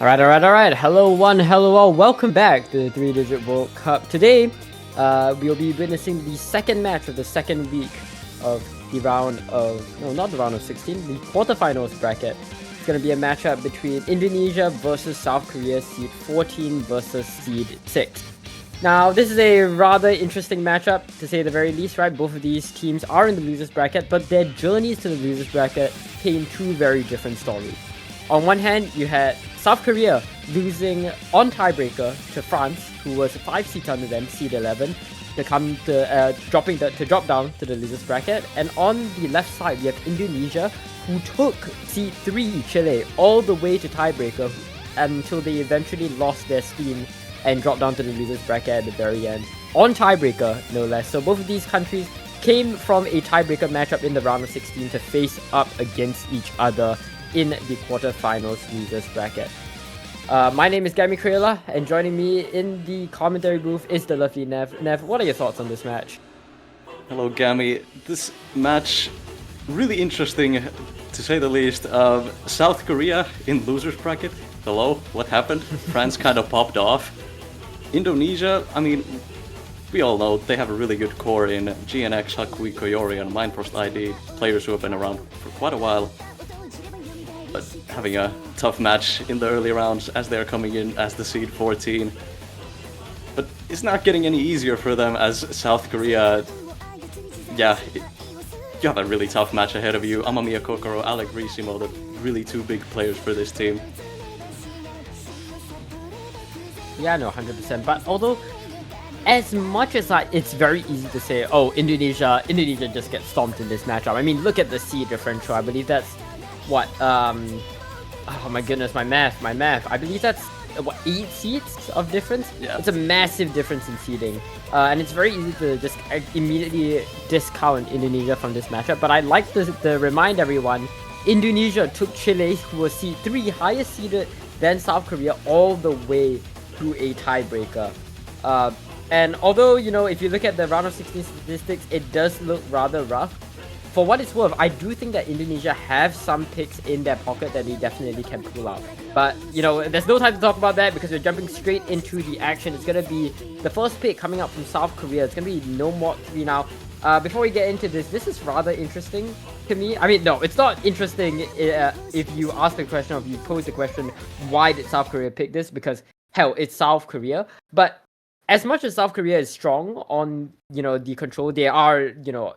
Alright. Hello one, hello all. Welcome back to the 3-Digit World Cup. Today, we'll be witnessing the second match of the second week of the round of... No, not the round of 16, the quarterfinals bracket. It's going to be a matchup between Indonesia versus South Korea, seed 14 versus seed 6. Now, this is a rather interesting matchup, to say the very least, right? Both of these teams are in the losers bracket, but their journeys to the losers bracket came two very different stories. On one hand, you had South Korea losing on tiebreaker to France, who was 5 seats under them, seed 11, to drop down to the losers bracket. And on the left side, you have Indonesia, who took seed 3 Chile all the way to tiebreaker until they eventually lost their steam and dropped down to the losers bracket at the very end, on tiebreaker no less. So both of these countries came from a tiebreaker matchup in the round of 16 to face up against each other in the quarterfinals losers bracket. My name is gamicrayola, and joining me in the commentary booth is the lovely Nev. Nev, what are your thoughts on this match? Hello, Gami. This match, really interesting, to say the least. South Korea in losers bracket. Hello, what happened? France kind of popped off. Indonesia, I mean, we all know they have a really good core in GNX, Hakui, Koyori, and Mindfrost ID, players who have been around for quite a while. But having a tough match in the early rounds as they're coming in as the seed 14. But it's not getting any easier for them as South Korea, you have a really tough match ahead of you. Amamiya Kokoro, Alec Risimo, the really two big players for this team. Yeah, no, 100%. But although, as much as it's very easy to say, oh, Indonesia just gets stomped in this matchup. I mean, look at the seed differential. I believe that's what? Oh my goodness, my math. I believe that's what, 8 seeds of difference. Yeah. It's a massive difference in seeding, and it's very easy to just immediately discount Indonesia from this matchup. But I'd like to remind everyone, Indonesia took Chile, who was seed 3, higher seeded than South Korea, all the way to a tiebreaker. And although, you know, if you look at the round of 16 statistics, it does look rather rough. For what it's worth, I do think that Indonesia have some picks in their pocket that they definitely can pull out. But, you know, there's no time to talk about that because we're jumping straight into the action. It's going to be the first pick coming up from South Korea. It's going to be No Mod 3 now. Before we get into this is rather interesting to me. I mean, no, it's not interesting if you ask the question or if you pose the question, why did South Korea pick this? Because, hell, it's South Korea. But as much as South Korea is strong on, you know, the control, they are, you know,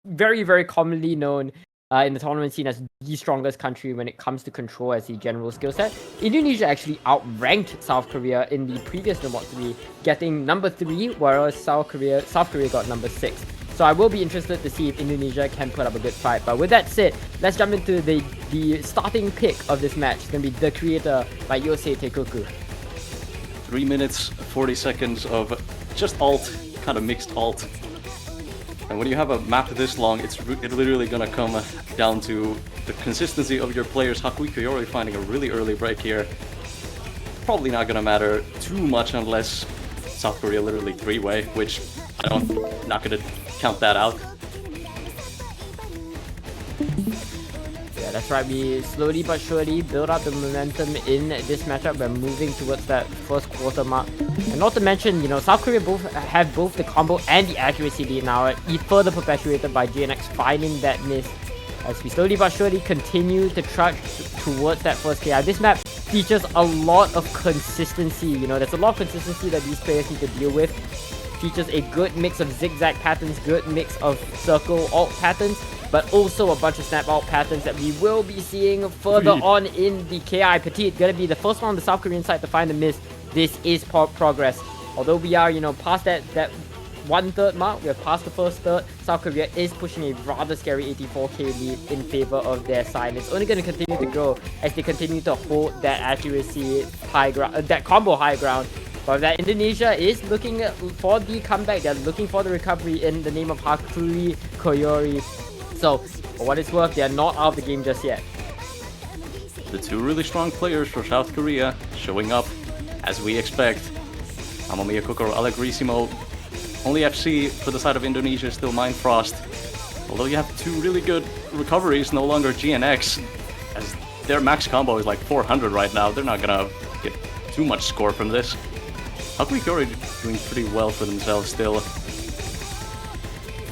very, very commonly known in the tournament scene as the strongest country when it comes to control as the general skill set. Indonesia actually outranked South Korea in the previous No Mod 3, getting number 3, whereas South Korea got number 6. So I will be interested to see if Indonesia can put up a good fight. But with that said, let's jump into the starting pick of this match. It's going to be The Creator by Yosei Teikoku. 3 minutes, 40 seconds of just alt, kind of mixed alt. And when you have a map this long, it's literally gonna come down to the consistency of your players. Hakui Koyori finding a really early break here. Probably not gonna matter too much unless South Korea literally 3-way, which not gonna count that out. Yeah, that's right. We slowly but surely build up the momentum in this matchup. We're moving towards that first quarter mark. And not to mention, you know, South Korea have both the combo and the accuracy lead now, further perpetuated by GNX finding that miss. As we slowly but surely continue to trudge towards that first KI. This map features a lot of consistency. You know, there's a lot of consistency that these players need to deal with. Features a good mix of zigzag patterns, good mix of circle alt patterns, but also a bunch of snap out patterns that we will be seeing further on in the KI. Petit gonna be the first one on the South Korean side to find the miss. This is progress. Although we are, you know, past that 1/3 mark, we are past the first third. South Korea is pushing a rather scary 84k lead in favor of their side. It's only going to continue to grow as they continue to hold that accuracy high ground, that combo high ground. But that Indonesia is looking for the comeback. They're looking for the recovery in the name of Hakui Koyori. So, for what it's worth, they are not out of the game just yet. The two really strong players for South Korea showing up as we expect. Amamiya Kokoro, Alec Risimo. Only FC for the side of Indonesia is still Mindfrost. Although you have two really good recoveries, no longer GNX. as their max combo is like 400 right now. They're not gonna get too much score from this. Hakui Kyori doing pretty well for themselves still.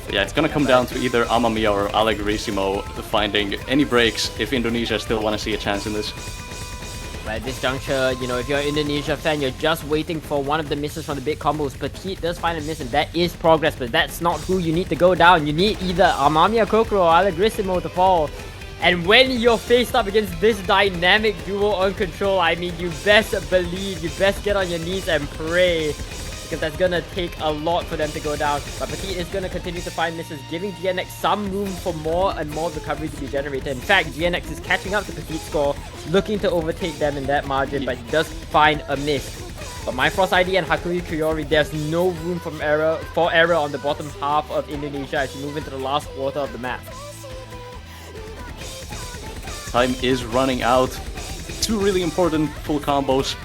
But yeah, it's gonna come down to either Amamiya or Allegrissimo finding any breaks if Indonesia still want to see a chance in this. At this juncture, you know, if you're an Indonesia fan, you're just waiting for one of the misses from the big combos. Petite does find a miss, and that is progress, but that's not who you need to go down. You need either Amamiya Kokoro or Allegrissimo to fall. And when you're faced up against this dynamic duo on control, I mean, you best believe, you best get on your knees and pray, because that's gonna take a lot for them to go down. But Petite is gonna continue to find misses, giving GNX some room for more and more recovery to be generated. In fact, GNX is catching up to Petite's score, looking to overtake them in that margin, but he does find a miss. But Mindfrost ID and Hakui Kyori, there's no room for error on the bottom half of Indonesia as you move into the last quarter of the map. Time is running out. Two really important full combos.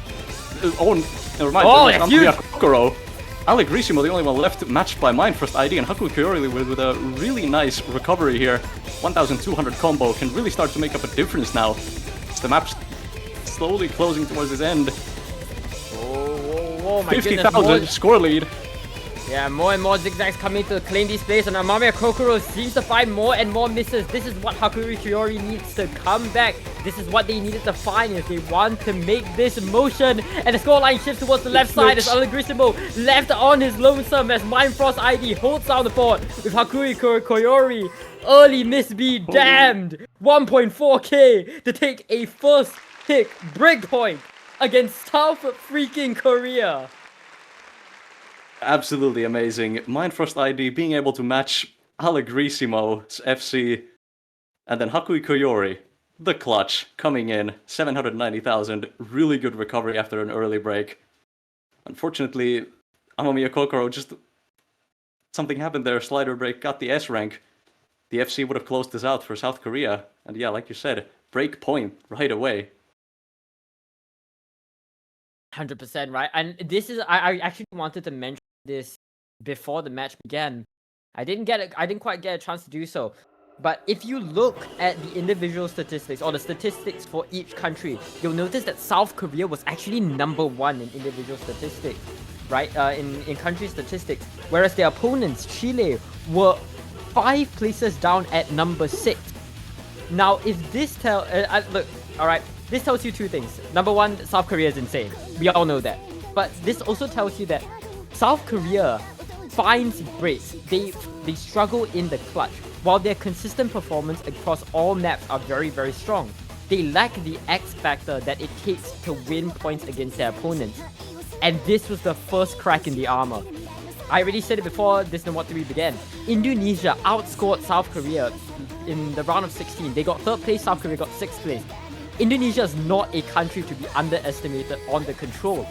Oh, never mind. Oh, that's huge! Kokoro. Allegrissimo, the only one left, matched by Mindfrost ID, and Hakui Kyori with a really nice recovery here. 1,200 combo can really start to make up a difference now. As the map's slowly closing towards its end. Oh my goodness. 50,000 score lead. Yeah, more and more zigzags coming to claim these plays, and Amamiya Kokoro seems to find more and more misses. This is what Hakui Kyori needs to come back. This is what they needed to find if they want to make this motion. And the scoreline shifts towards the left side as Allegrissimo left on his lonesome as Mindfrost ID holds down the fort with Hakui Kyori. Early miss be damned. 1.4k to take a first pick breakpoint against South freaking Korea. Absolutely amazing. Mindfrost ID being able to match Allegrissimo's FC, and then Hakui Kyori, the clutch, coming in, 790,000, really good recovery after an early break. Unfortunately, Amamiya Kokoro, just something happened there, slider break, got the S rank. The FC would have closed this out for South Korea, and yeah, like you said, break point right away. 100% right, and this is I actually wanted to mention this before the match began. I didn't quite get a chance to do so. But if you look at the individual statistics or the statistics for each country, you'll notice that South Korea was actually number 1 in individual statistics, right? In country statistics, whereas their opponents, Chile, were 5 places down at number 6. Now, if this look, all right, this tells you two things. Number one, South Korea is insane. We all know that. But this also tells you that South Korea finds breaks. They struggle in the clutch. While their consistent performance across all maps are very, very strong, they lack the X factor that it takes to win points against their opponents. And this was the first crack in the armor. I already said it before this Nomad 3 began. Indonesia outscored South Korea in the round of 16. They got 3rd place, South Korea got 6th place. Indonesia is not a country to be underestimated on the control.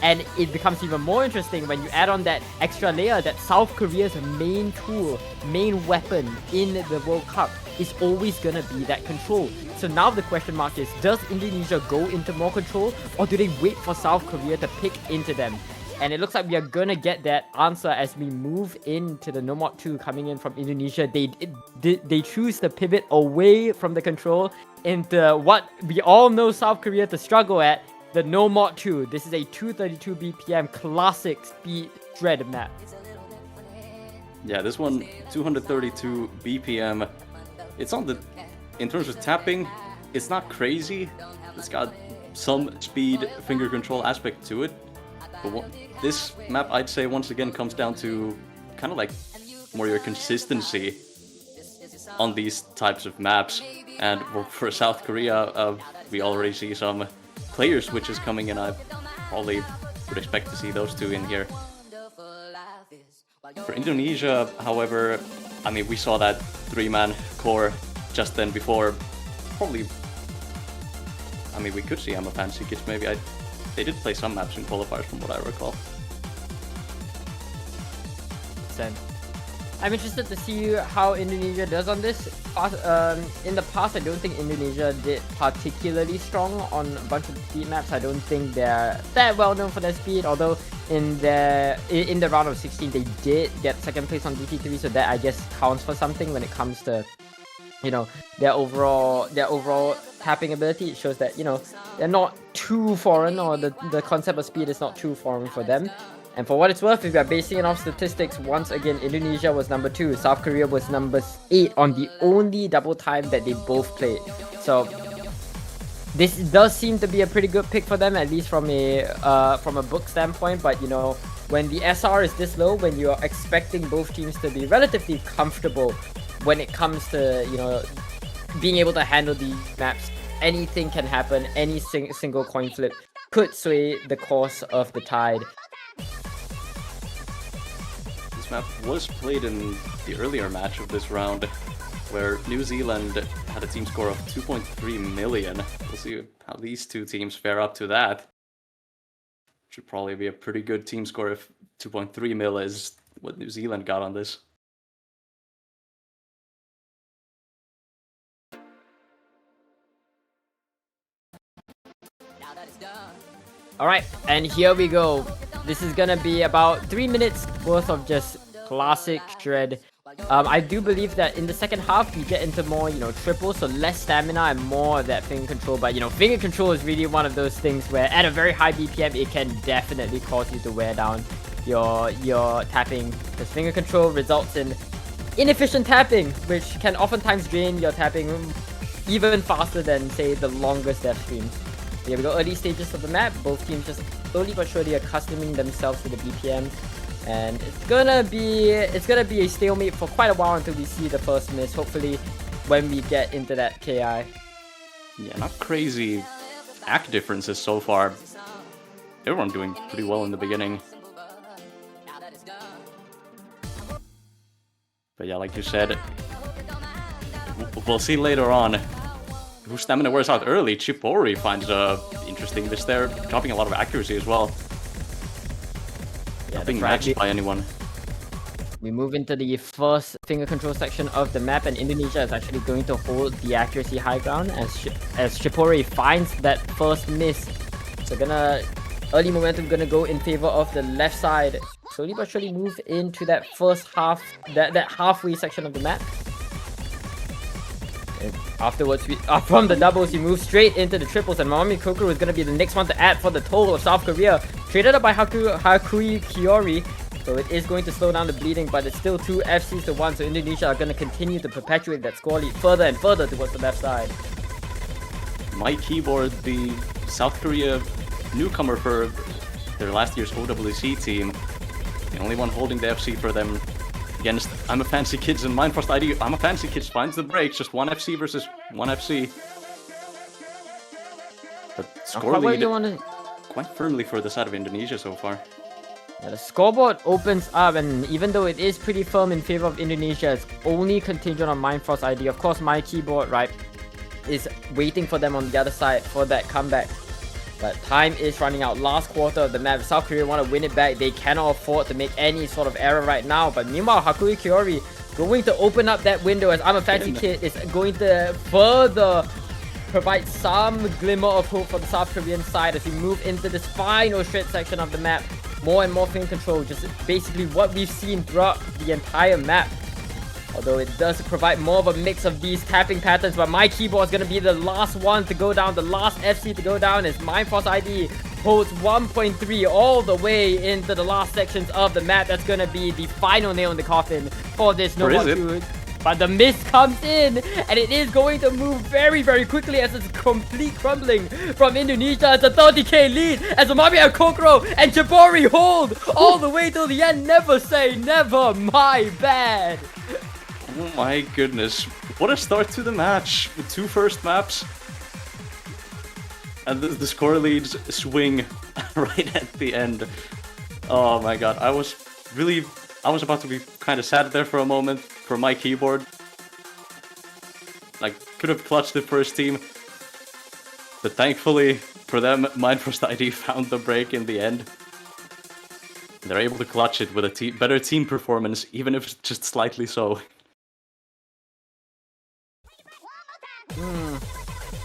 And it becomes even more interesting when you add on that extra layer that South Korea's main tool, main weapon in the World Cup is always gonna be that control. So now the question mark is, does Indonesia go into more control, or do they wait for South Korea to pick into them? And it looks like we are gonna get that answer as we move into the Nomad 2 coming in from Indonesia. They choose to pivot away from the control into what we all know South Korea to struggle at, the Nomad 2. This is a 232 BPM classic speed dread map. Yeah, this one, 232 BPM. It's on the... In terms of tapping, it's not crazy. It's got some speed finger control aspect to it. But this map, I'd say, once again comes down to kind of like more your consistency on these types of maps. And for South Korea, we already see some player switches coming in. I probably would expect to see those two in here. For Indonesia, however, I mean, we saw that 3-man core just then before. Probably, I mean, we could see Emma Fancy Kids maybe. They did play some maps in qualifiers from what I recall. I'm interested to see how Indonesia does on this. In the past, I don't think Indonesia did particularly strong on a bunch of speed maps. I don't think they're that well known for their speed, although in the round of 16 they did get 2nd place on DT3, so that I guess counts for something when it comes to you know, their overall tapping ability. It shows that, you know, they're not too foreign, or the concept of speed is not too foreign for them. And for what it's worth, if we are basing it off statistics, once again, Indonesia was number 2, South Korea was number 8 on the only double time that they both played. So this does seem to be a pretty good pick for them, at least from a book standpoint. But you know, when the SR is this low, when you're expecting both teams to be relatively comfortable when it comes to, you know, being able to handle these maps, anything can happen. Any single coin flip could sway the course of the tide. This map was played in the earlier match of this round, where New Zealand had a team score of 2.3 million. We'll see how these two teams fare up to that. Should probably be a pretty good team score if 2.3 mil is what New Zealand got on this. Alright, and here we go. This is gonna be about 3 minutes worth of just classic Shred. I do believe that in the second half we get into more, you know, triples, so less stamina and more of that finger control. But you know, finger control is really one of those things where at a very high BPM it can definitely cause you to wear down your tapping, because finger control results in inefficient tapping, which can oftentimes drain your tapping even faster than, say, the longest death streams. Here we go, early stages of the map. Both teams just slowly but surely accustoming themselves to the BPM, and it's gonna be a stalemate for quite a while until we see the first miss. Hopefully, when we get into that KI. Yeah, not crazy act differences so far. Everyone doing pretty well in the beginning. But yeah, like you said, we'll see later on whose stamina wears out early. Chipori finds a interesting miss there, dropping a lot of accuracy as well. Yeah, not being matched by anyone. We move into the first finger control section of the map, and Indonesia is actually going to hold the accuracy high ground as Chipori finds that first miss. So early momentum gonna go in favor of the left side. Slowly but surely move into that first half, that halfway section of the map. And afterwards, from the doubles, we move straight into the triples, and Mamami Kokoro is going to be the next one to add for the total of South Korea. Traded up by Hakui Kiori, so it is going to slow down the bleeding, but it's still 2 FCs to 1, so Indonesia are going to continue to perpetuate that score lead further and further towards the left side. My Keyboard, the South Korea newcomer for their last year's OWC team, the only one holding the FC for them against I'm a Fancy Kids and Mindfrost ID. I'm a Fancy Kids finds the breaks, just 1 FC versus 1 FC. But score lead quite firmly for the side of Indonesia so far. Yeah, the scoreboard opens up, and even though it is pretty firm in favor of Indonesia, it's only contingent on Mindfrost ID. Of course, My Keyboard, right, is waiting for them on the other side for that comeback. But time is running out. Last quarter of the map. If South Korea want to win it back, they cannot afford to make any sort of error right now. But meanwhile, Hakui Kiori going to open up that window as I'm a Fancy Kid is going to further provide some glimmer of hope for the South Korean side as we move into this final Shred section of the map. More and more finger control, just basically what we've seen throughout the entire map. Although it does provide more of a mix of these tapping patterns, but My Keyboard is going to be the last one to go down, the last FC to go down, as Mindfrost ID holds 1.3 all the way into the last sections of the map. That's going to be the final nail in the coffin for this No More Truth. But the miss comes in, and it is going to move very, very quickly as it's complete crumbling from Indonesia. It's a 30k lead as Mamami Kokoro and Chipori hold all the way till the end. Never say never, my bad. Oh my goodness, what a start to the match with 2 first maps. And the score leads swing right at the end. Oh my god, I was about to be kind of sad there for a moment for My Keyboard. Like, could have clutched the first team. But thankfully for them, Mindfrost ID found the break in the end. They're able to clutch it with a better team performance, even if it's just slightly so.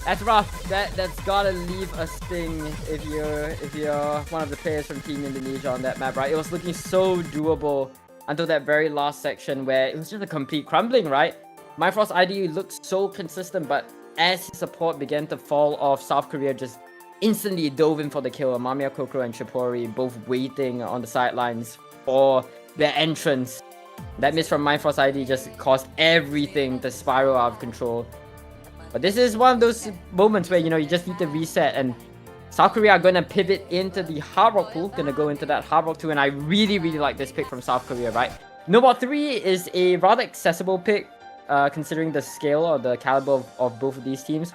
That's rough. That's gotta leave a sting if you're one of the players from Team Indonesia on that map, right? It was looking so doable until that very last section where it was just a complete crumbling, right? Myfrost ID looked so consistent, but as his support began to fall off, South Korea just instantly dove in for the kill. Mamiya Kokoro and Shipori both waiting on the sidelines for their entrance. That miss from Myfrost ID just caused everything to spiral out of control. But this is one of those moments where, you just need to reset, and South Korea are going to pivot into the Hard Rock pool, going to go into that Hard Rock 2, and I really, really like this pick from South Korea, right? Nobot 3 is a rather accessible pick, considering the scale or the caliber of both of these teams.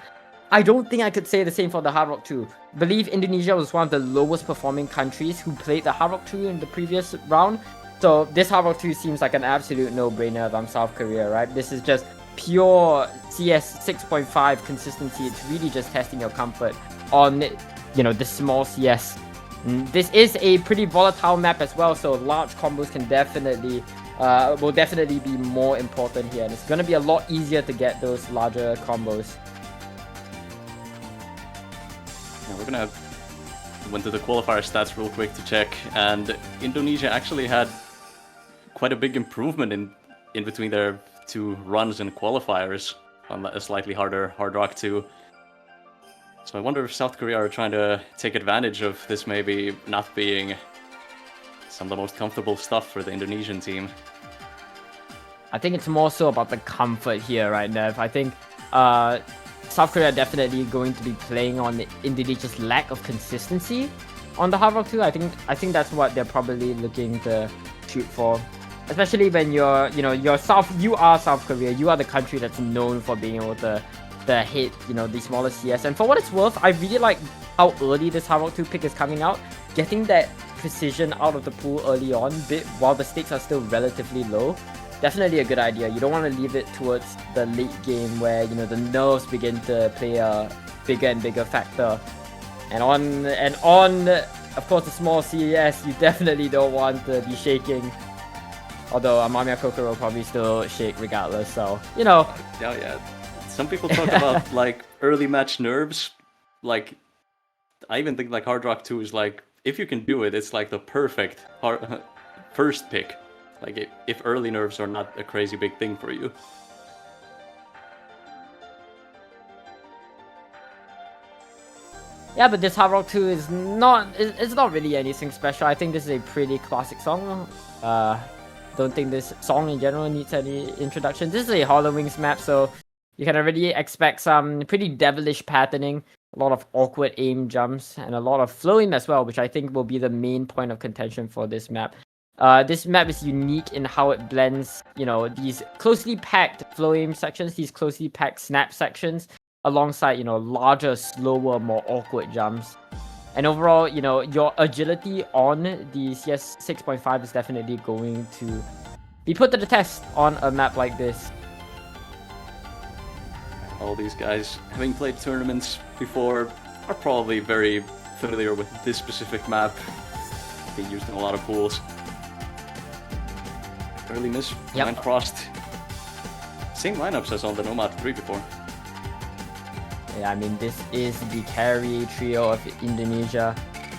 I don't think I could say the same for the Hard Rock 2. I believe Indonesia was one of the lowest performing countries who played the Hard Rock 2 in the previous round. So this Hard Rock 2 seems like an absolute no-brainer if I'm South Korea, right? This is just pure CS 6.5 consistency. It's really just testing your comfort on, the small CS. This is a pretty volatile map as well, so large combos can definitely will definitely be more important here, and it's gonna be a lot easier to get those larger combos. Yeah, we're gonna went to the qualifier stats real quick to check, and Indonesia actually had quite a big improvement in between their two runs in qualifiers on a slightly harder Hard Rock 2. So I wonder if South Korea are trying to take advantage of this maybe not being some of the most comfortable stuff for the Indonesian team. I think it's more so about the comfort here, right, Nev? I think South Korea are definitely going to be playing on Indonesia's lack of consistency on the Hard Rock 2. I think that's what they're probably looking to shoot for. Especially when you are South Korea, you are the country that's known for being able to hit, the smaller CS. And for what it's worth, I really like how early this Hard Rock 2 pick is coming out. Getting that precision out of the pool early on, while the stakes are still relatively low. Definitely a good idea. You don't want to leave it towards the late game where, the nerves begin to play a bigger and bigger factor. And on, of course, the small CS, you definitely don't want to be shaking. Although Mamiya Kokoro will probably still shake regardless, so, Yeah. Some people talk about, like, early match nerves. Like, I even think, like, Hard Rock 2 is, like, if you can do it, it's, like, the perfect first pick. Like, if early nerves are not a crazy big thing for you. Yeah, but this Hard Rock 2 is it's not really anything special. I think this is a pretty classic song. Don't think this song in general needs any introduction. This is a Hollow Wings map, so you can already expect some pretty devilish patterning, a lot of awkward aim jumps, and a lot of flow aim as well, which I think will be the main point of contention for this map. This map is unique in how it blends, these closely packed flow aim sections, these closely packed snap sections, alongside, larger, slower, more awkward jumps. And overall, your agility on the CS 6.5 is definitely going to be put to the test on a map like this. All these guys, having played tournaments before, are probably very familiar with this specific map. Being used in a lot of pools. Early miss, Yep. Mind Frost. Same lineups as on the Nomad 3 before. Yeah, I mean, this is the carry trio of Indonesia.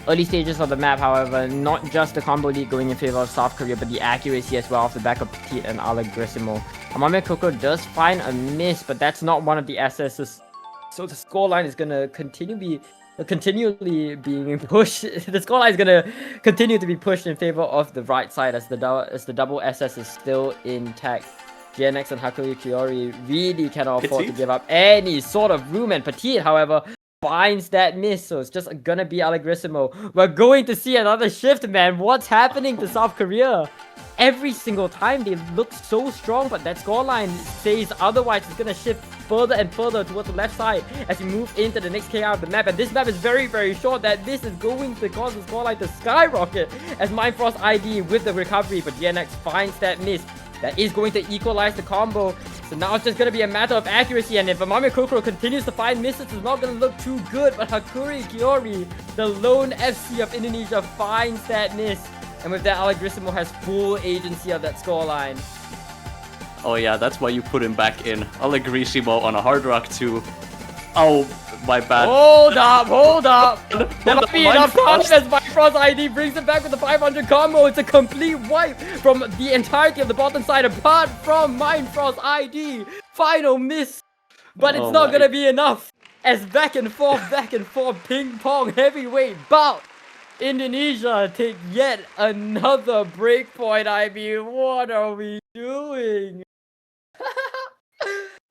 Early stages of the map, however, not just the combo lead going in favor of South Korea, but the accuracy as well off the back of Petit and Allegrissimo. Mamiya Kokoro does find a miss, but that's not one of the SSs. So the scoreline is going to continually being pushed. The scoreline is going to continue to be pushed in favor of the right side as the double SS is still intact. GNX and Hakuri Kiori really cannot afford to give up any sort of room, and Petit, however, finds that miss, so it's just gonna be Allegrissimo. We're going to see another shift, man. What's happening to South Korea? Every single time they look so strong, but that scoreline says otherwise. It's gonna shift further and further towards the left side as we move into the next KR of the map, and this map is very, very short. That this is going to cause the scoreline to skyrocket as Mindfrost ID with the recovery, but GNX finds that miss. That is going to equalize the combo. So now it's just going to be a matter of accuracy. And if Mamiya Kokoro continues to find misses, it's not going to look too good. But Hakuri Kiori, the lone FC of Indonesia, finds that miss. And with that, Allegrissimo has full agency of that scoreline. Oh yeah, that's why you put him back in. Allegrissimo on a Hard Rock 2. Oh, my bad. Hold up. There might be enough time as Mindfrost ID brings it back with the 500 combo. It's a complete wipe from the entirety of the bottom side apart from Mindfrost ID. Final miss. But it's not gonna be enough. As back and forth, ping pong heavyweight bout. Indonesia take yet another breakpoint. I mean, what are we doing?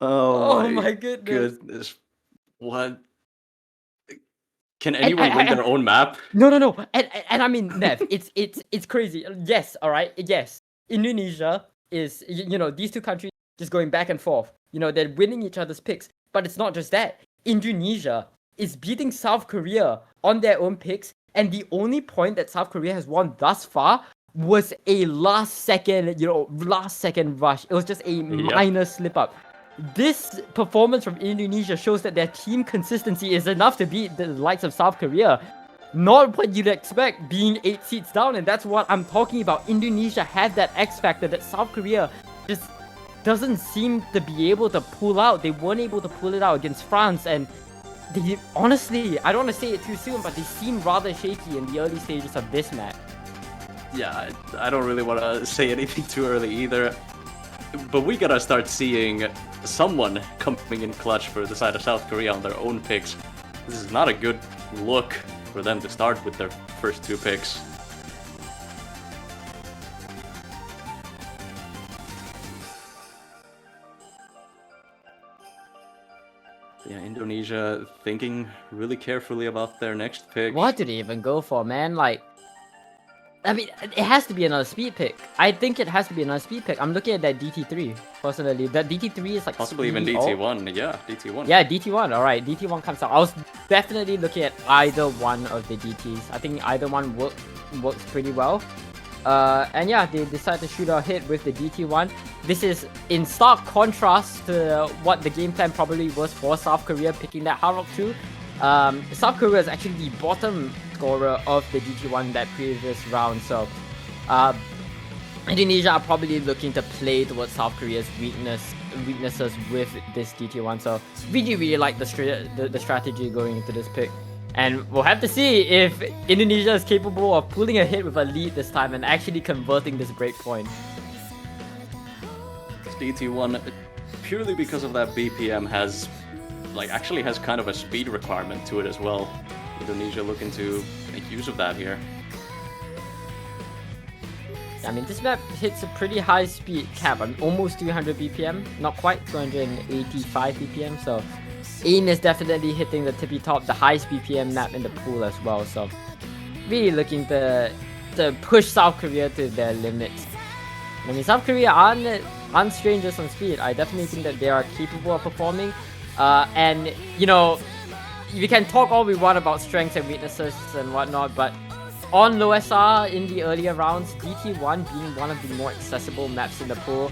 Oh my goodness. What? Can anyone win their own map? No. And I mean, Nev, it's crazy. Yes, all right. Yes, Indonesia is, these two countries just going back and forth. They're winning each other's picks. But it's not just that. Indonesia is beating South Korea on their own picks, and the only point that South Korea has won thus far was a last second rush. It was just a minor slip up. This performance from Indonesia shows that their team consistency is enough to beat the likes of South Korea. Not what you'd expect being 8 seats down, and that's what I'm talking about. Indonesia had that X factor that South Korea just doesn't seem to be able to pull out. They weren't able to pull it out against France, and they honestly, I don't want to say it too soon, but they seem rather shaky in the early stages of this match. Yeah, I don't really want to say anything too early either. But we gotta start seeing someone coming in clutch for the side of South Korea on their own picks. This is not a good look for them to start with their first two picks. Yeah, Indonesia thinking really carefully about their next pick. What did he even go for, man? Like, I mean, it has to be another speed pick. I think it has to be another speed pick. I'm looking at that DT3, personally. That DT3 is like... Possibly even DT1, yeah, DT1. Yeah, DT1, alright. DT1 comes out. I was definitely looking at either one of the DTs. I think either one works pretty well. And yeah, they decided to shoot a hit with the DT1. This is in stark contrast to what the game plan probably was for South Korea picking that Hard Rock 2. South Korea is actually the bottom scorer of the DT1 that previous round, so Indonesia are probably looking to play towards South Korea's weaknesses with this DT1. So really like the strategy going into this pick, and we'll have to see if Indonesia is capable of pulling a hit with a lead this time and actually converting this breakpoint. This DT1, purely because of that BPM, actually has kind of a speed requirement to it as well. Indonesia looking to make use of that here. I mean, this map hits a pretty high speed cap. I mean, almost 200 BPM, not quite 285 BPM. So AIM is definitely hitting the tippy top, the highest BPM map in the pool as well. So really looking to push South Korea to their limits. I mean, South Korea aren't strangers on speed. I definitely think that they are capable of performing. And we can talk all we want about strengths and weaknesses and whatnot, but on low SR in the earlier rounds, DT1 being one of the more accessible maps in the pool,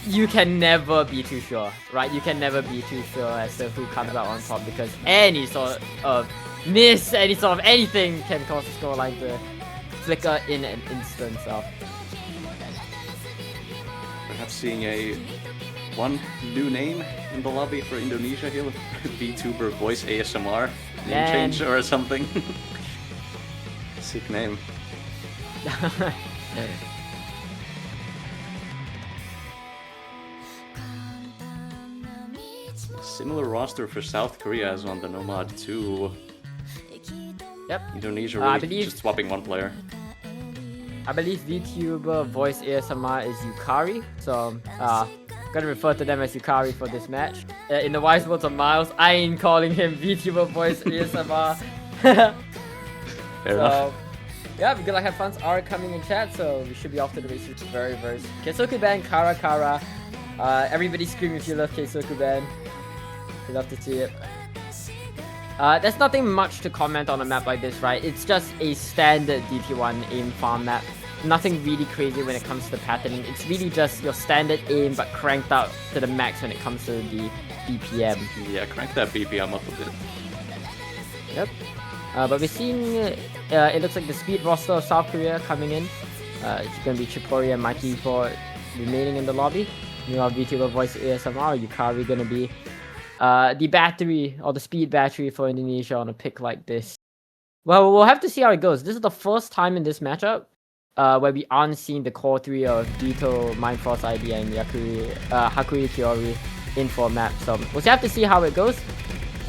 you can never be too sure, right? You can never be too sure as to who comes out on top, because any sort of miss, any sort of anything can cause the scoreline to flicker in an instant. So perhaps seeing one new name in the lobby for Indonesia here with VTuber Voice ASMR name change or something. Sick name. Similar roster for South Korea as on the Nomad 2. Yep. Indonesia really just swapping one player. I believe VTuber Voice ASMR is Yukari, so gonna refer to them as Yukari for this match. In the wise words of Miles, I ain't calling him VTuber Voice ASMR. Fair enough. Yeah, we're gonna have fun. Are coming in chat, so we should be off to the races very soon. Keisuke Ban, Kara. Everybody scream if you love Keisuke Ban. We love to see it. There's nothing much to comment on a map like this, right? It's just a standard DT1 aim farm map. Nothing really crazy when it comes to the patterning. It's really just your standard aim, but cranked out to the max when it comes to the BPM. Yeah, crank that BPM up a bit. Yep. But we're seeing, it looks like the speed roster of South Korea coming in. It's going to be Chipori and Mikey for remaining in the lobby. Meanwhile, VTuber Voice ASMR, Yukari going to be the battery, or the speed battery for Indonesia on a pick like this. Well, we'll have to see how it goes. This is the first time in this matchup where we aren't seeing the core three of Dito, Mindforce ID, and Hakui Kiori in for a map. So we'll have to see how it goes.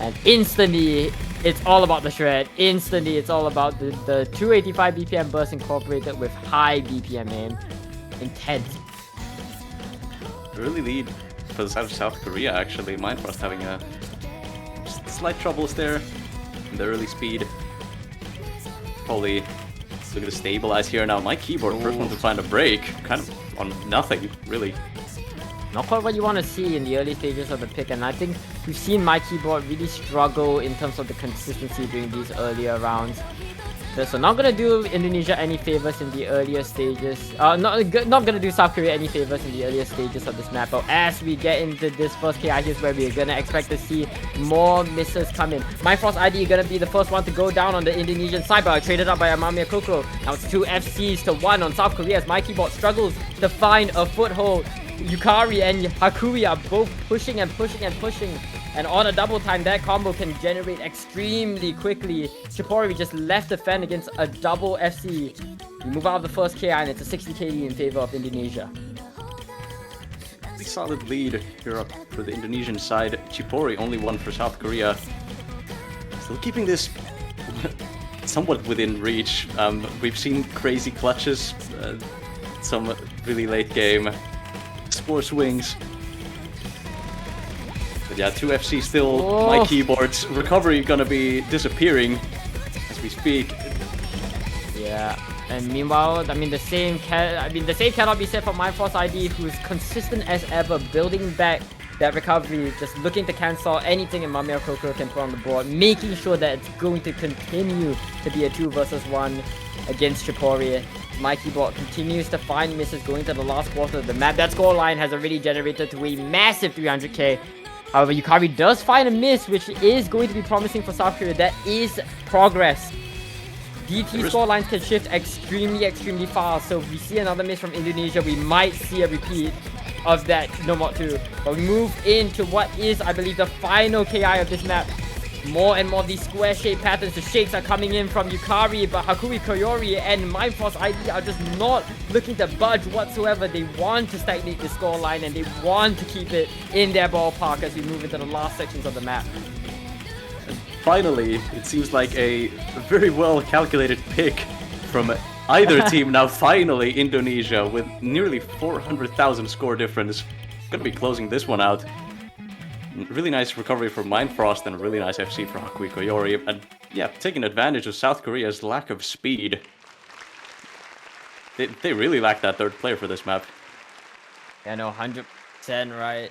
And instantly, it's all about the shred. Instantly, it's all about the 285 BPM burst incorporated with high BPM aim. Intense. Early lead for the side of South Korea, actually. Mindfrost having slight troubles there in the early speed. Probably looking to stabilize here now. My keyboard, first one to find a break, kind of on nothing, really. Not quite what you want to see in the early stages of the pick, and I think we've seen my keyboard really struggle in terms of the consistency during these earlier rounds. So not gonna do Indonesia any favors in the earlier stages. Not gonna do South Korea any favors in the earlier stages of this map. But as we get into this first KI, here's where we're gonna expect to see more misses come in. Mindfrost ID gonna be the first one to go down on the Indonesian side, but traded up by Amamiya Kokoro. Now it's 2 FCs to 1 on South Korea as my keyboard struggles to find a foothold. Yukari and Hakui are both pushing and pushing and pushing. And on a double time, that combo can generate extremely quickly. Chipori just left the fan against a double FC. We move out of the first KI and it's a 60 KD in favor of Indonesia. Pretty solid lead here up for the Indonesian side. Chipori only one for South Korea. Still keeping this somewhat within reach. We've seen crazy clutches, some really late game score swings. But yeah, 2 FC still. Oh. My keyboard's recovery gonna be disappearing as we speak. Yeah, and meanwhile, the same cannot be said for Mindforce ID, who's consistent as ever, building back that recovery, just looking to cancel anything Amamiya Kokoro can put on the board, making sure that it's going to continue to be a 2 versus 1 against Chipori. My keyboard continues to find misses going to the last quarter of the map. That scoreline has already generated to a massive 300k. However, Yukari does find a miss, which is going to be promising for South Korea. That is progress. DT scorelines can shift extremely fast, so if we see another miss from Indonesia, we might see a repeat of that No Mod 2. But we move into what is, I believe, the final KI of this map. More and more of these square-shaped patterns. The shakes are coming in from Yukari, but Hakui Koyori and Mindforce ID are just not looking to budge whatsoever. They want to stagnate the scoreline and they want to keep it in their ballpark as we move into the last sections of the map. Finally, it seems like a very well calculated pick from either team. Now finally Indonesia with nearly 400,000 score difference. Gonna be closing this one out. Really nice recovery for Mindfrost and a really nice FC for Hakui Koyori. And yeah, taking advantage of South Korea's lack of speed. They really lack that third player for this map. Yeah, no, 100% right.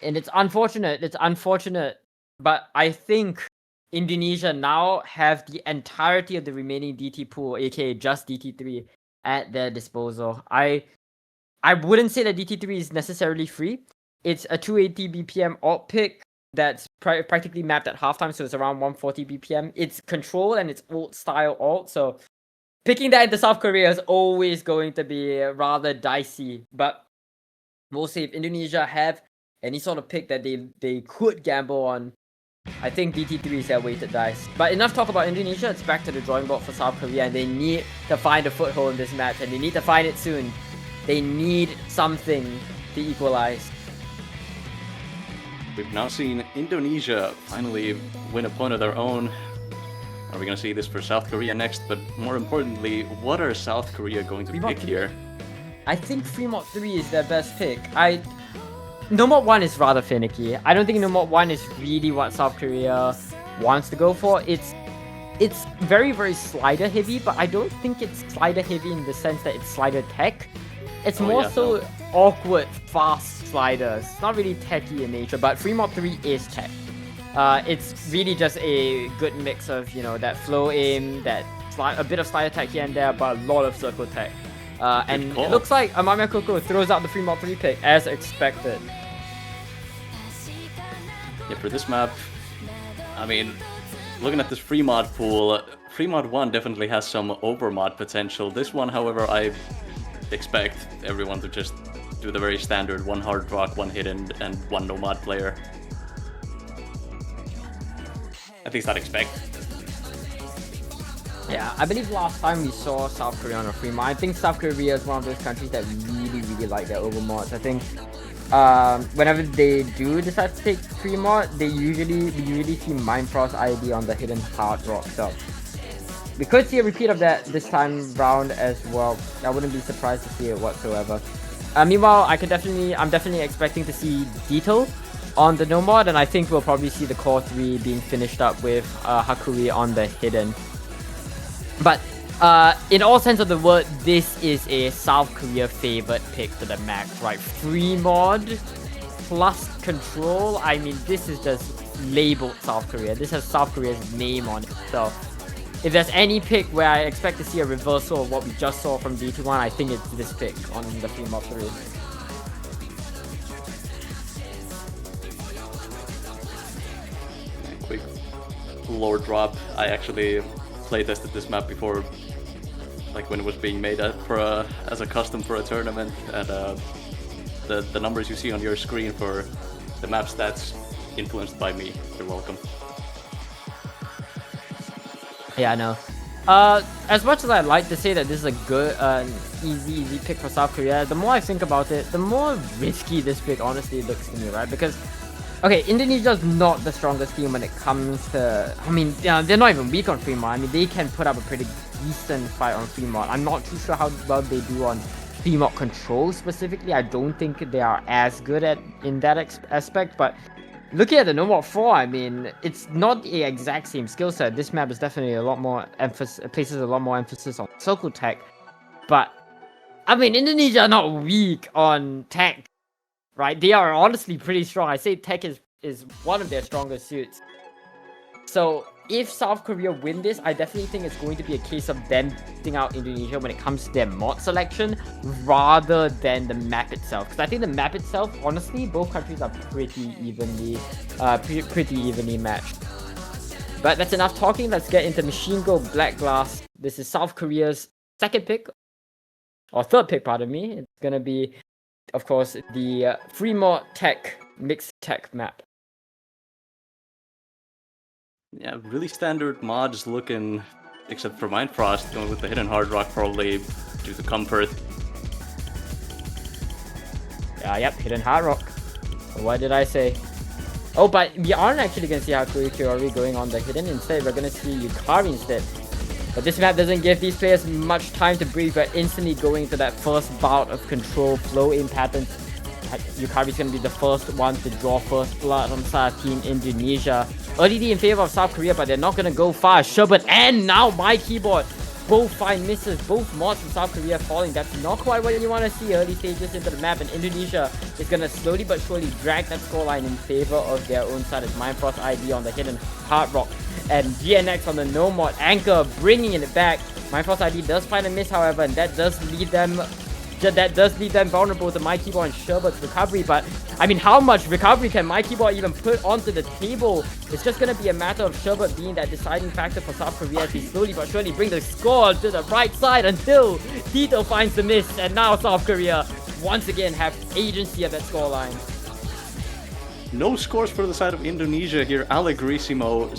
And it's unfortunate. But I think Indonesia now have the entirety of the remaining DT pool, aka just DT3, at their disposal. I wouldn't say that DT3 is necessarily free. It's a 280 BPM alt pick that's practically mapped at halftime, so it's around 140 BPM. It's control and it's alt style alt, so picking that into South Korea is always going to be rather dicey. But we'll see if Indonesia have any sort of pick that they could gamble on. I think DT3 is their weighted dice. But enough talk about Indonesia, it's back to the drawing board for South Korea, and they need to find a foothold in this match, and they need to find it soon. They need something to equalize. We've now seen Indonesia finally win a point of their own. Are we going to see this for South Korea next? But more importantly, what are South Korea going to pick here? I think Fremont 3 is their best pick. No Mod 1 is rather finicky. I don't think No Mod 1 is really what South Korea wants to go for. It's very, very slider heavy, but I don't think it's slider heavy in the sense that it's slider tech. It's awkward, fast sliders. It's not really techy in nature, but Fremont 3 is tech. It's really just a good mix of, that flow aim, a bit of slider tech here and there, but a lot of circle tech. And it looks like Amamiya Kokoro throws out the Fremont 3 pick as expected. Yeah, for this map, I mean, looking at this free mod pool, free mod 1 definitely has some over mod potential. This one, however, I expect everyone to just do the very standard 1 hard rock, 1 hidden, and 1 no mod player. At least I'd expect. Yeah, I believe last time we saw South Korea on a free mod. I think South Korea is one of those countries that really like their overmods. I think whenever they do decide to take free mod, we usually see Mindfrost ID on the hidden hard rock. So we could see a repeat of that this time round as well. I wouldn't be surprised to see it whatsoever. Meanwhile, I'm definitely expecting to see Dito on the no mod, and I think we'll probably see the core 3 being finished up with Hakuri on the hidden. But in all sense of the word, this is a South Korea favorite pick to the max, right? Free mod plus control. I mean, this is just labeled South Korea. This has South Korea's name on it. So if there's any pick where I expect to see a reversal of what we just saw from D21, I think it's this pick on the free mod 3. Quick lore drop. I actually playtested this map before, like when it was being made as a custom for a tournament, and the numbers you see on your screen for the map stats influenced by me. You're welcome. Yeah, I know. As much as I'd like to say that this is a good, easy pick for South Korea, the more I think about it, the more risky this pick honestly looks to me, right? Because, okay, Indonesia's not the strongest team when it comes to, I mean, they're not even weak on free mod. I mean, they can put up a pretty decent fight on free mod. I'm not too sure how well they do on free mod control specifically. I don't think they are as good in that aspect, but looking at the No Mod 4, I mean, it's not the exact same skill set. This map is definitely a lot more places a lot more emphasis on circle tech. But, I mean, Indonesia are not weak on tech, right? They are honestly pretty strong. I say tech is one of their strongest suits. So, if South Korea win this, I definitely think it's going to be a case of them beating out Indonesia when it comes to their mod selection, rather than the map itself. Because I think the map itself, honestly, both countries are pretty evenly matched. But that's enough talking. Let's get into Machine Go Black Glass. This is South Korea's second pick, or third pick, pardon me. It's gonna be, of course, the free mod tech mixed tech map. Yeah, really standard mods looking, except for Mindfrost, going with the hidden hard rock probably due to comfort. Yep, hidden hard rock. What did I say? Oh, but we aren't actually gonna see Hakuri Kiori going on the hidden. Instead, we're gonna see Yukari instead. But this map doesn't give these players much time to breathe. We're instantly going to that first bout of control flow-in patterns. Yukari's gonna be the first one to draw first blood on side of Team Indonesia. Early D in favor of South Korea, but they're not gonna go far. Sherbet and now my keyboard. Both find misses, both mods from South Korea falling. That's not quite what you want to see early stages into the map, and Indonesia is gonna slowly but surely drag that scoreline in favor of their own side as Mindfrost ID on the hidden hard rock and GNX on the no mod anchor bringing it back. Mindfrost ID does find a miss, however, and that does leave them vulnerable to my keyboard and Sherbet's recovery. But I mean, how much recovery can my keyboard even put onto the table? It's just gonna be a matter of Sherbet being that deciding factor for South Korea as they slowly but surely bring the score to the right side until Tito finds the miss, and now South Korea once again have agency of that scoreline. No scores for the side of Indonesia here. Allegrissimo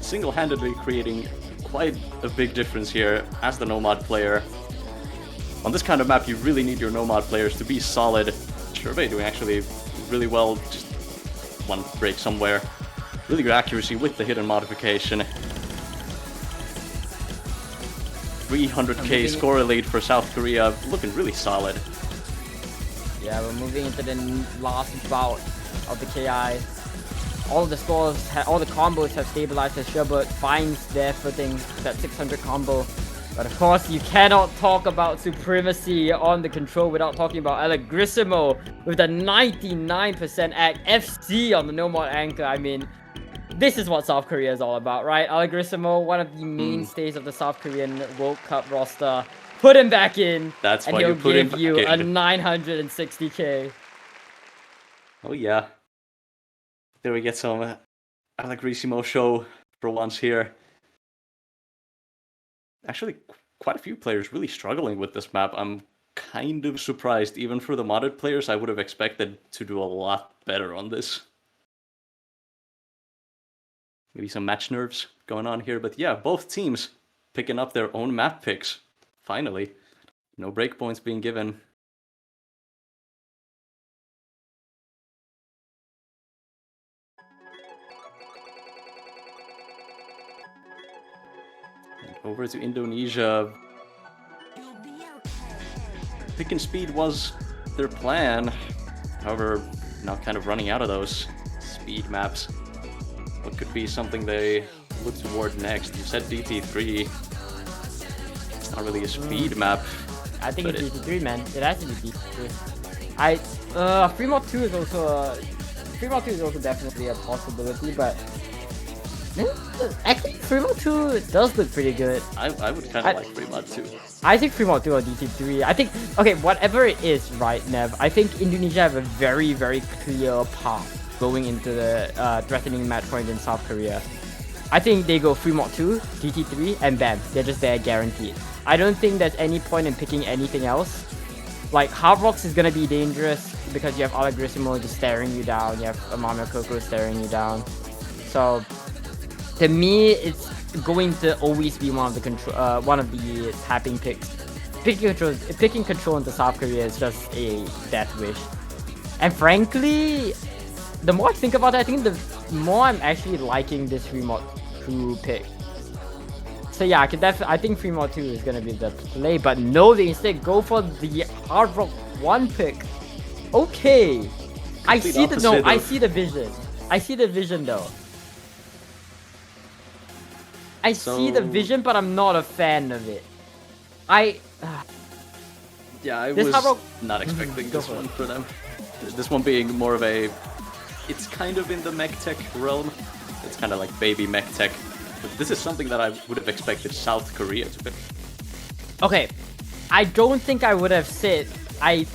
single-handedly creating quite a big difference here as the Nomad player. On this kind of map, you really need your Nomad players to be solid. Sherbet doing actually really well, just one break somewhere. Really good accuracy with the hidden modification. 300k score lead for South Korea, looking really solid. Yeah, we're moving into the last bout of the KI. All the scores, all the combos have stabilized as Sherbet finds their footing, that 600 combo. But of course, you cannot talk about supremacy on the control without talking about Allegrissimo with the 99% act FC on the no mod anchor. I mean, this is what South Korea is all about, right? Allegrissimo, one of the mainstays of the South Korean World Cup roster. Put him back in, That's and why he'll you put him give you back a in. 960k. Oh yeah. There we get some Allegrissimo show for once here. Actually, quite a few players really struggling with this map. I'm kind of surprised. Even for the modded players, I would have expected to do a lot better on this. Maybe some match nerves going on here, but yeah, both teams picking up their own map picks. Finally. No breakpoints being given. And over to Indonesia. Pick and speed was their plan. However, now kind of running out of those speed maps. What could be something they look toward next? You said DT3. It's not really a speed map. I think it's DT3, man. It has to be DT3. Fremont 2 is also Fremont 2 is also definitely a possibility, but actually Fremont 2 does look pretty good. I would kind of like Fremont 2. I think Fremont 2 or DT3. I think, okay, whatever it is, right, Nev, I think Indonesia have a very, very clear path going into the threatening match point in South Korea. I think they go Fremont 2, DT3, and bam, they're just there guaranteed. I don't think there's any point in picking anything else. Like, Hard Rocks is gonna be dangerous because you have Allegrissimo just staring you down, you have Amami Coco staring you down. So, to me, it's going to always be one of the tapping picks. Picking control into South Korea is just a death wish. And frankly, the more I think about it, I think the more I'm actually liking this Fremont 2 pick. So yeah, I think Fremont 2 is gonna be the play, but no, they instead go for the Hard Rock 1 pick. Okay, I see the vision. I see the vision though. I see the vision, but I'm not a fan of it. Yeah, I was not expecting this one for them. This one being more of a... It's kind of in the mech tech realm. It's kind of like baby mech tech. But this is something that I would have expected South Korea to pick. Okay, I don't think I would have said... I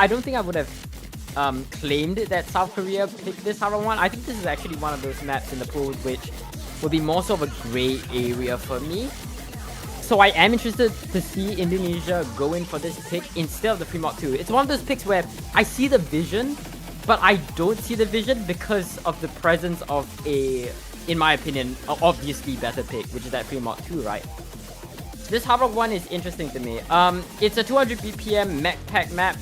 don't think I would have claimed that South Korea picked this Hard Rock 1. I think this is actually one of those maps in the pool which will be more sort of a gray area for me. So I am interested to see Indonesia going for this pick instead of the Fremont 2. It's one of those picks where I see the vision, but I don't see the vision because of the presence of a, in my opinion, obviously better pick, which is that Fremont 2, right? This Hard Rock 1 is interesting to me. It's a 200 BPM mech pack map.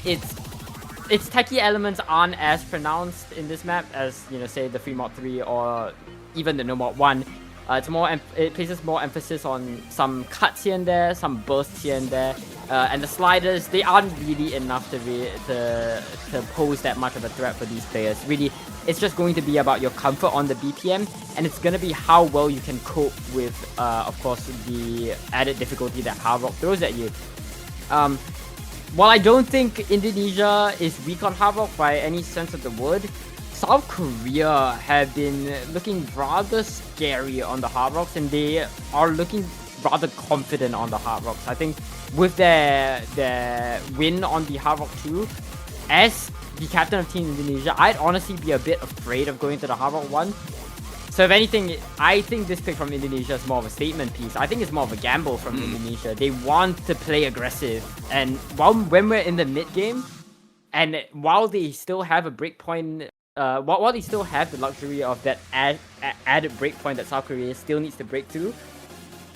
Its techie elements aren't as pronounced in this map as, you know, say the Fremont 3 or even the Nomad 1. It places more emphasis on some cuts here and there, some bursts here and there, and the sliders, they aren't really enough to pose that much of a threat for these players. Really, it's just going to be about your comfort on the BPM, and it's going to be how well you can cope with, of course, the added difficulty that Hard Rock throws at you. While I don't think Indonesia is weak on Hard Rock by any sense of the word, South Korea have been looking rather scary on the Hard Rocks, and they are looking rather confident on the Hard Rocks. I think with their win on the Hard Rock 2, as the captain of Team Indonesia, I'd honestly be a bit afraid of going to the Hard Rock 1. So if anything, I think this pick from Indonesia is more of a statement piece. I think it's more of a gamble from Indonesia. They want to play aggressive, and when we're in the mid game, and while they still have a breakpoint, while they still have the luxury of that added breakpoint that South Korea still needs to break to,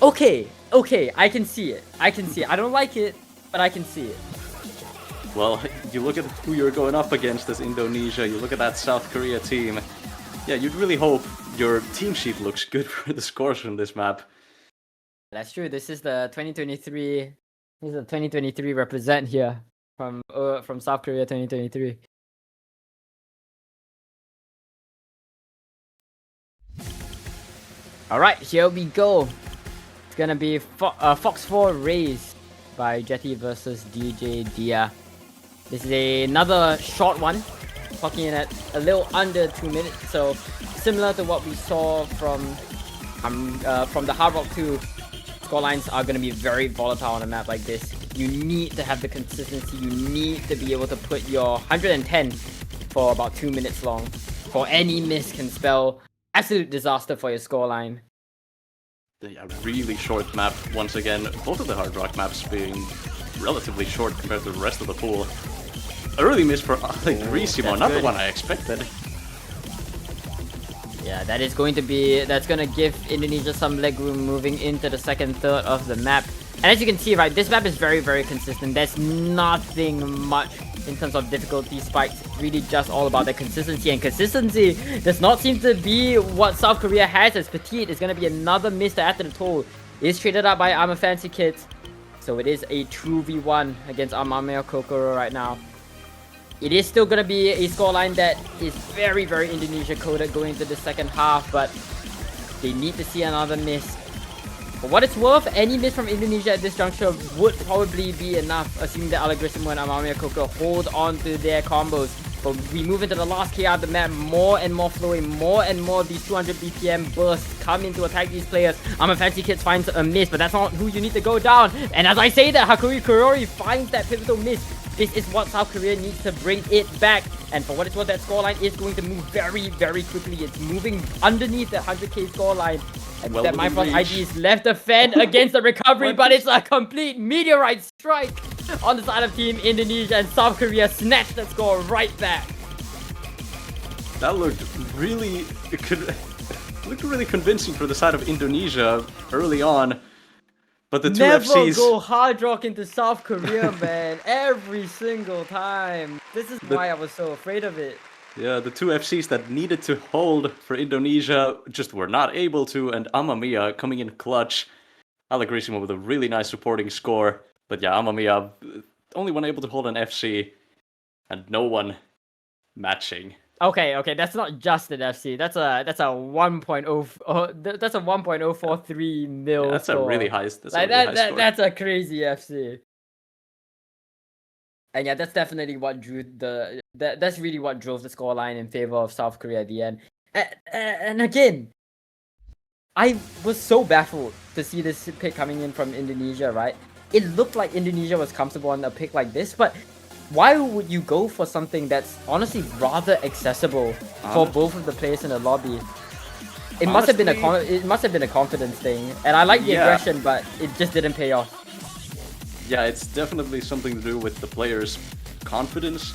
okay, I can see it. I don't like it, but I can see it. Well, you look at who you're going up against as Indonesia, you look at that South Korea team. Yeah, you'd really hope your team sheet looks good for the scores from this map. That's true. This is the 2023. This is the 2023 represent here from South Korea 2023. Alright, here we go. It's gonna be Fox 4 Race by Jetty versus DJ Dia. This is another short one, clocking in at a little under 2 minutes, so similar to what we saw from the Hard Rock 2. Scorelines are gonna be very volatile on a map like this. You need to have the consistency, you need to be able to put your 110 for about 2 minutes long. For any miss can spell absolute disaster for your scoreline. A really short map once again. Both of the Hard Rock maps being relatively short compared to the rest of the pool. Early miss for Allegrissimo, not the one I expected. Yeah, that's gonna give Indonesia some leg room moving into the second third of the map. And as you can see, right, this map is very, very consistent. There's nothing much in terms of difficulty spikes. It's really just all about the consistency. And consistency does not seem to be what South Korea has, as Petite is gonna be another miss to add to the toll. Is traded up by Armor Fancy Kids. So it is a true v1 against Amamiya Kokoro right now. It is still going to be a scoreline that is very, very Indonesia coded going into the second half, but they need to see another miss. For what it's worth, any miss from Indonesia at this juncture would probably be enough, assuming that Allegrissimo and Amamiya Kokoro hold on to their combos. But we move into the last KR of the map, more and more flowing, more and more of these 200 BPM bursts come in to attack these players. Armor Fancy Kids finds a miss, but that's not who you need to go down. And as I say that, Hakuri Kurori finds that pivotal miss. This is what South Korea needs to bring it back. And for what it's worth, that scoreline is going to move very, very quickly. It's moving underneath the 100k scoreline. And well, that MyFrost ID is left to fend against the recovery, but it's a complete meteorite strike on the side of Team Indonesia, and South Korea snatched that score right back. That looked really convincing for the side of Indonesia early on. But the two FCs... Never go hard rock into South Korea, man. Every single time. This is why I was so afraid of it. Yeah, the two FCs that needed to hold for Indonesia just were not able to, and Amamiya coming in clutch. Allegrissimo with a really nice supporting score. But yeah, Amamiya only one able to hold an FC, and no one matching. Okay, that's not just an FC. That's a 1.0. That's a 1.043 mil. Yeah, that's score. A really high. That's a crazy FC. And yeah, that's definitely what drew that's really what drove the scoreline in favor of South Korea at the end. And again, I was so baffled to see this pick coming in from Indonesia, right? It looked like Indonesia was comfortable on a pick like this, but why would you go for something that's honestly rather accessible for both of the players in the lobby? It must have been a confidence thing, and I like the aggression, but it just didn't pay off. Yeah, it's definitely something to do with the players' confidence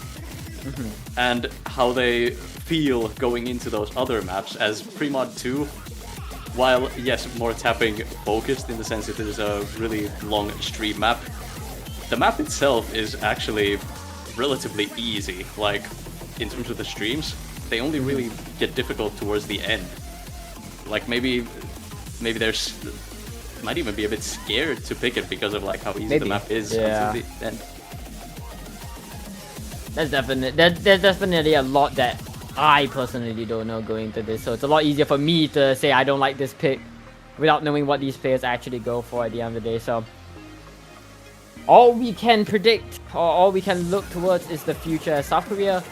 and how they feel going into those other maps. As Premod 2, while yes, more tapping focused in the sense that it is a really long stream map, the map itself is actually relatively easy. Like, in terms of the streams, they only really get difficult towards the end. Like, maybe there's might even be a bit scared to pick it because of like how easy the map is until the end. There's definitely a lot that I personally don't know going into this, so it's a lot easier for me to say I don't like this pick without knowing what these players actually go for at the end of the day. So all we can predict, or all we can look towards, is the future. South Korea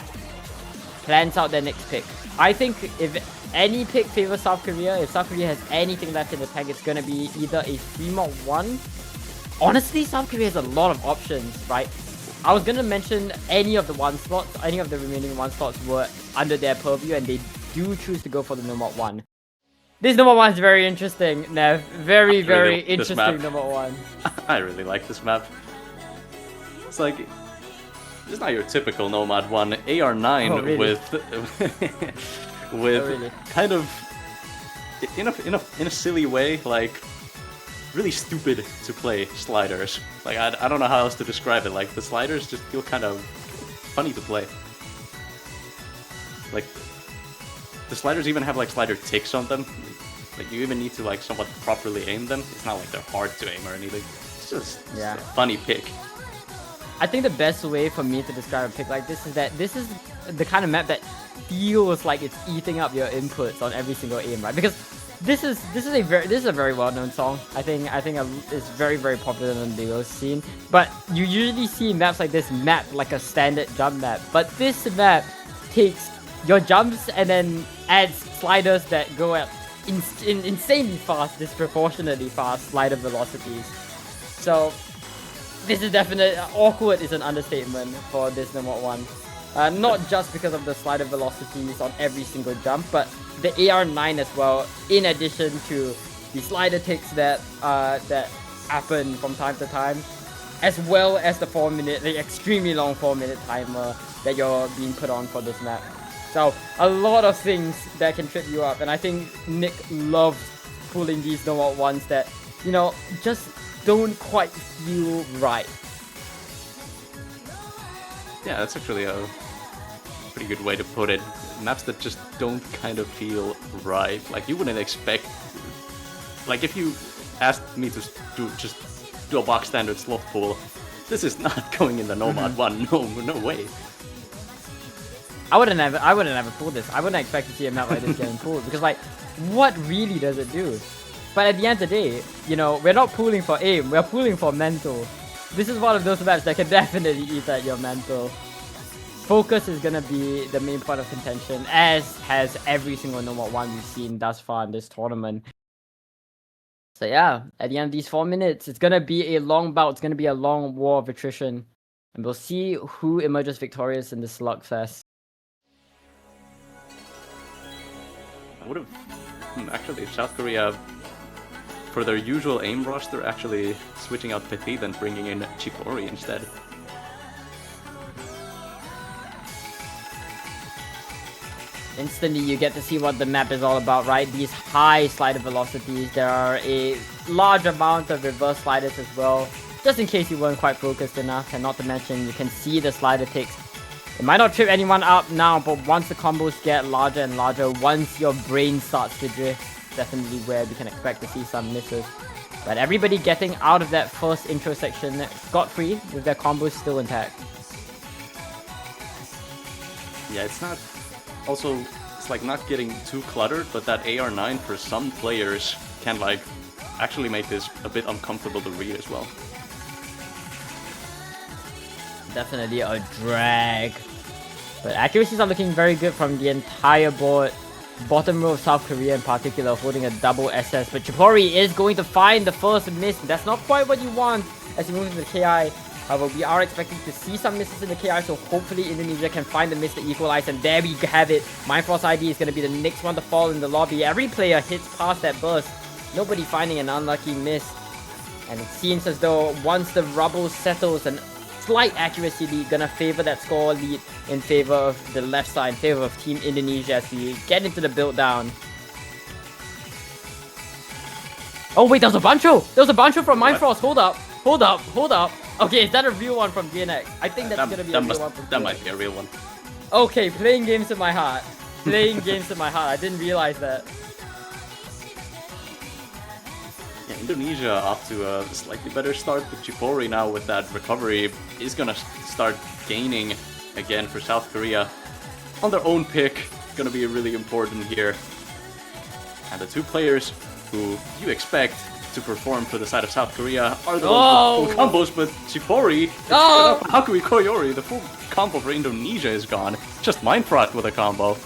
plans out their next pick. I think if any pick favors South Korea, if South Korea has anything left in the tank, it's gonna be either a 3-1. Honestly, South Korea has a lot of options, right? I was gonna mention any of the remaining 1 slots were under their purview, and they do choose to go for the number 1. This number 1 is very interesting, Nev. Very interesting number 1. I really like this map. It's like, it's not your typical Nomad 1. AR9 with kind of, in a silly way, like, really stupid to play sliders. Like, I don't know how else to describe it. Like, the sliders just feel kind of funny to play. Like, the sliders even have like slider ticks on them. Like, you even need to like somewhat properly aim them. It's not like they're hard to aim or anything. It's just a funny pick. I think the best way for me to describe a pick like this is that this is the kind of map that feels like it's eating up your inputs on every single aim, right? Because this is a very well-known song. I think it's very popular in the Duos scene. But you usually see maps like this map like a standard jump map. But this map takes your jumps and then adds sliders that go at insanely fast, disproportionately fast slider velocities. So this is definitely awkward is an understatement for this number 1. Not just because of the slider velocities on every single jump, but the AR9 as well, in addition to the slider ticks that happen from time to time, as well as the 4-minute, the extremely long 4-minute timer that you're being put on for this map. So a lot of things that can trip you up, and I think Nick loves pulling these no-out ones that, you know, just don't quite feel right. Yeah, that's actually a pretty good way to put it. Maps that just don't kind of feel right. Like, you wouldn't expect... Like, if you asked me to just do a box standard slot pool, this is not going in the Nomad one. No way. I wouldn't have pulled this. I wouldn't expect to see a map like this getting pulled, because like, what really does it do? But at the end of the day, you know, we're not pulling for aim, we're pulling for mental. This is one of those maps that can definitely eat at your mental. Focus is gonna be the main point of contention, as has every single Nomad one we've seen thus far in this tournament. So yeah, at the end of these 4 minutes, it's gonna be a long bout, it's gonna be a long war of attrition. And we'll see who emerges victorious in this slugfest. I would have... Actually, South Korea, for their usual aim rush, they're actually switching out Petit and bringing in Chipori instead. Instantly, you get to see what the map is all about, right? These high slider velocities. There are a large amount of reverse sliders as well, just in case you weren't quite focused enough. And not to mention, you can see the slider ticks. It might not trip anyone up now, but once the combos get larger and larger, once your brain starts to drift, definitely where we can expect to see some misses. But everybody getting out of that first intro section scot-free with their combos still intact. Yeah, it's not... Also, it's like not getting too cluttered, but that AR9 for some players can like actually make this a bit uncomfortable to read as well. Definitely a drag. But accuracies are looking very good from the entire board. Bottom row of South Korea in particular, holding a double SS. But Chipori is going to find the first miss. That's not quite what you want as you move into the KI. However, we are expecting to see some misses in the KI, so hopefully Indonesia can find the miss to equalize. And there we have it. Mindfrost ID is going to be the next one to fall in the lobby. Every player hits past that burst. Nobody finding an unlucky miss. And it seems as though once the rubble settles, an slight accuracy lead gonna favor that score lead in favor of the left side, in favor of Team Indonesia as we get into the build down. Oh wait, there was a Bancho! There was a Bancho from Mindfrost. Hold up. Okay, is that a real one from GNX? I think that's gonna be a real one from GNX. That might be a real one. Okay, playing games in my heart. I didn't realize that. Yeah, Indonesia off to a slightly better start, but Chipori now with that recovery is gonna start gaining again for South Korea. On their own pick, gonna be really important here. And the two players who you expect to perform for the side of South Korea are the ones with full combos, but Chipori, Hakui Koyori, the full combo for Indonesia is gone. Just Mindfrost with a combo.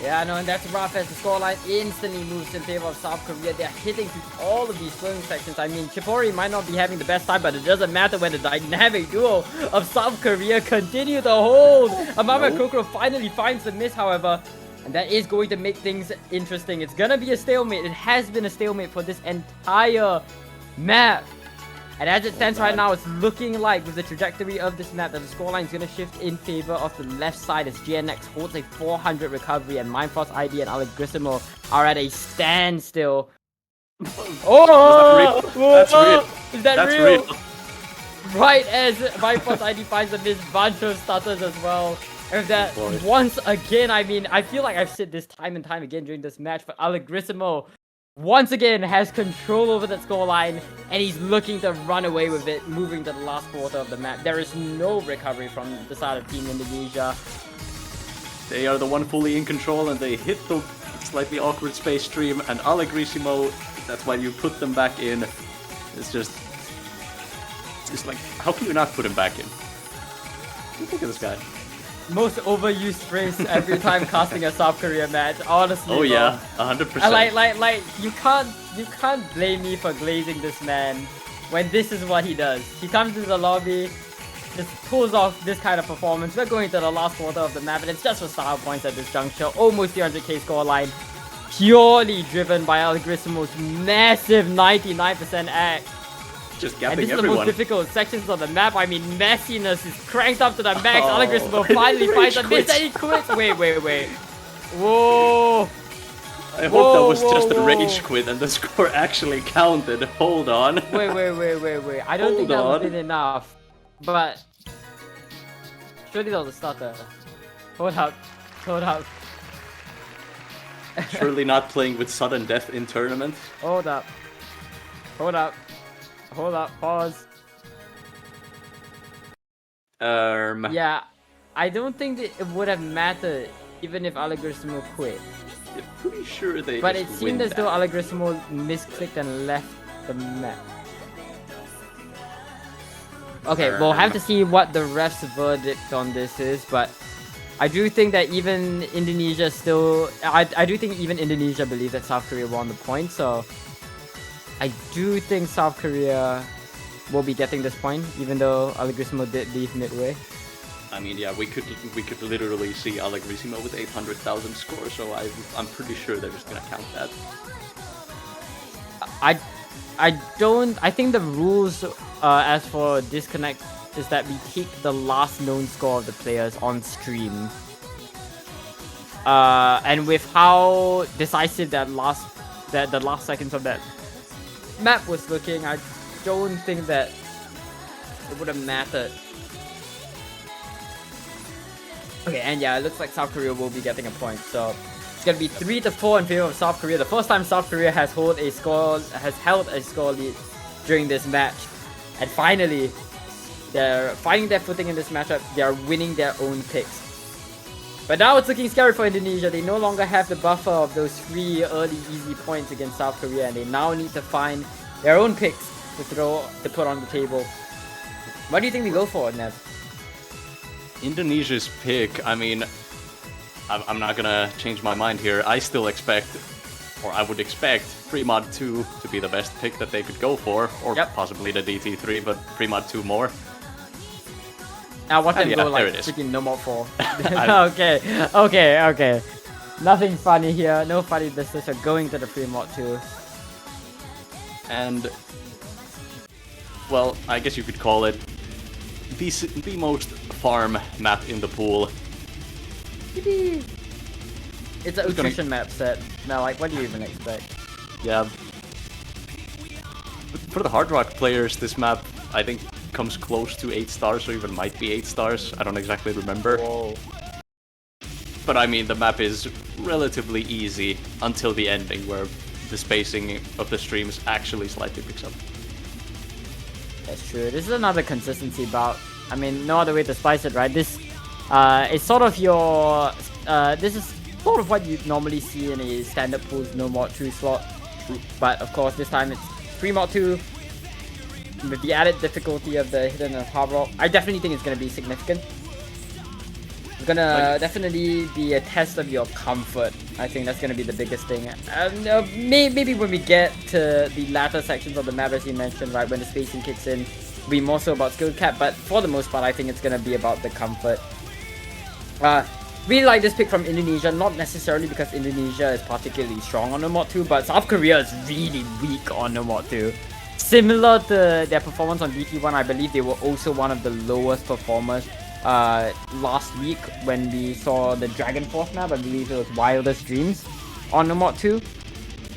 Yeah, no, and that's rough as the scoreline instantly moves in favor of South Korea. They're hitting through all of these swimming sections. I mean, Chipori might not be having the best time, but it doesn't matter when the dynamic duo of South Korea continue to hold. Amama Kokoro finally finds the miss, however, and that is going to make things interesting. It's gonna be a stalemate. It has been a stalemate for this entire map. And as it stands right now, it's looking like with the trajectory of this map that the scoreline is going to shift in favor of the left side as GNX holds a 400 recovery and Mindfrost ID and Allegrisimo are at a standstill. Oh! That's real. Is that real? Right as Mindfrost ID finds a miss, bunch of stutters as well. And that once again, I mean, I feel like I've said this time and time again during this match, but Allegrisimo once again has control over that scoreline, and he's looking to run away with it, moving to the last quarter of the map. There is no recovery from the side of Team Indonesia. They are the one fully in control, and they hit the slightly awkward space stream, and Allegrisimo, that's why you put them back in. It's just like, how can you not put him back in? Look at this guy. Most overused phrase every time casting a South Korea match, honestly. Oh yeah, 100%. Like you can't blame me for glazing this man when this is what he does. He comes into the lobby, just pulls off this kind of performance. We're going to the last quarter of the map, and it's just for style points at this juncture. Almost 300k scoreline, purely driven by Allegrisimo's massive 99% act. just And gapping this is the everyone. most difficult sections of the map. I mean, messiness is cranked up to the max. Oh. Alagrissimo finally finds a miss and he quits. Wait. Whoa. I hope that Whoa, was just a whoa, rage whoa. quit and the score actually counted. Hold on. Wait. I don't think that Hold would on. be enough. But surely that was a stutter. Hold up. Surely not playing with sudden death in tournament. Hold up. Pause. Yeah, I don't think that it would have mattered even if Alagrissimo quit. I'm pretty sure they But just it seemed win as though that. Alagrissimo misclicked and left the map. Okay, we'll have to see what the ref's verdict on this is, but I do think that even Indonesia still... I do think even Indonesia believes that South Korea won the point, so... I do think South Korea will be getting this point, even though Alagrissimo did leave midway. I mean, yeah, we could literally see Alagrissimo with 800,000 score, so I'm pretty sure they're just gonna count that. I think the rules as for disconnect is that we take the last known score of the players on stream. And with how decisive the last seconds of that map was looking, I don't think that it would have mattered. Okay, and yeah, it looks like South Korea will be getting a point, so it's gonna be 3-4 in favor of South Korea. The first time South Korea has held a score lead during this match, and finally, they're finding their footing in this matchup. They are winning their own picks. But now it's looking scary for Indonesia. They no longer have the buffer of those 3 early easy points against South Korea, and they now need to find their own picks to put on the table. What do you think we go for, Nev? Indonesia's pick, I mean, I'm not gonna change my mind here. I still expect, or I would expect, Premod 2 to be the best pick that they could go for, or possibly the DT3, but Premod 2 more. Now watch them yeah, go like there it is. freaking no more 4. Okay. Nothing funny here. No funny business. We're going to the Premod 2. And, well, I guess you could call it the most farm map in the pool. It's an attrition map set. Now, like, what do you even expect? Yeah. For the Hard Rock players, this map, I think, comes close to 8 stars, or even might be 8 stars. I don't exactly remember. Whoa. But I mean, the map is relatively easy until the ending, where the spacing of the streams actually slightly picks up. That's true. This is another consistency bout. I mean, no other way to spice it, right? This is sort of your... this is sort of what you normally see in a standard pool's no mod 2 slot. But of course, this time it's Premod 2. With the added difficulty of the hidden and hard rock, I definitely think it's going to be significant. It's going to definitely be a test of your comfort. I think that's going to be the biggest thing. Maybe when we get to the latter sections of the map, as you mentioned, right, when the spacing kicks in, it'll be more so about skill cap, but for the most part, I think it's going to be about the comfort. Really like this pick from Indonesia, not necessarily because Indonesia is particularly strong on no mod 2, but South Korea is really weak on no mod 2. Similar to their performance on DT1, I believe they were also one of the lowest performers last week when we saw the Dragon Force map. I believe it was Wildest Dreams on no mod 2.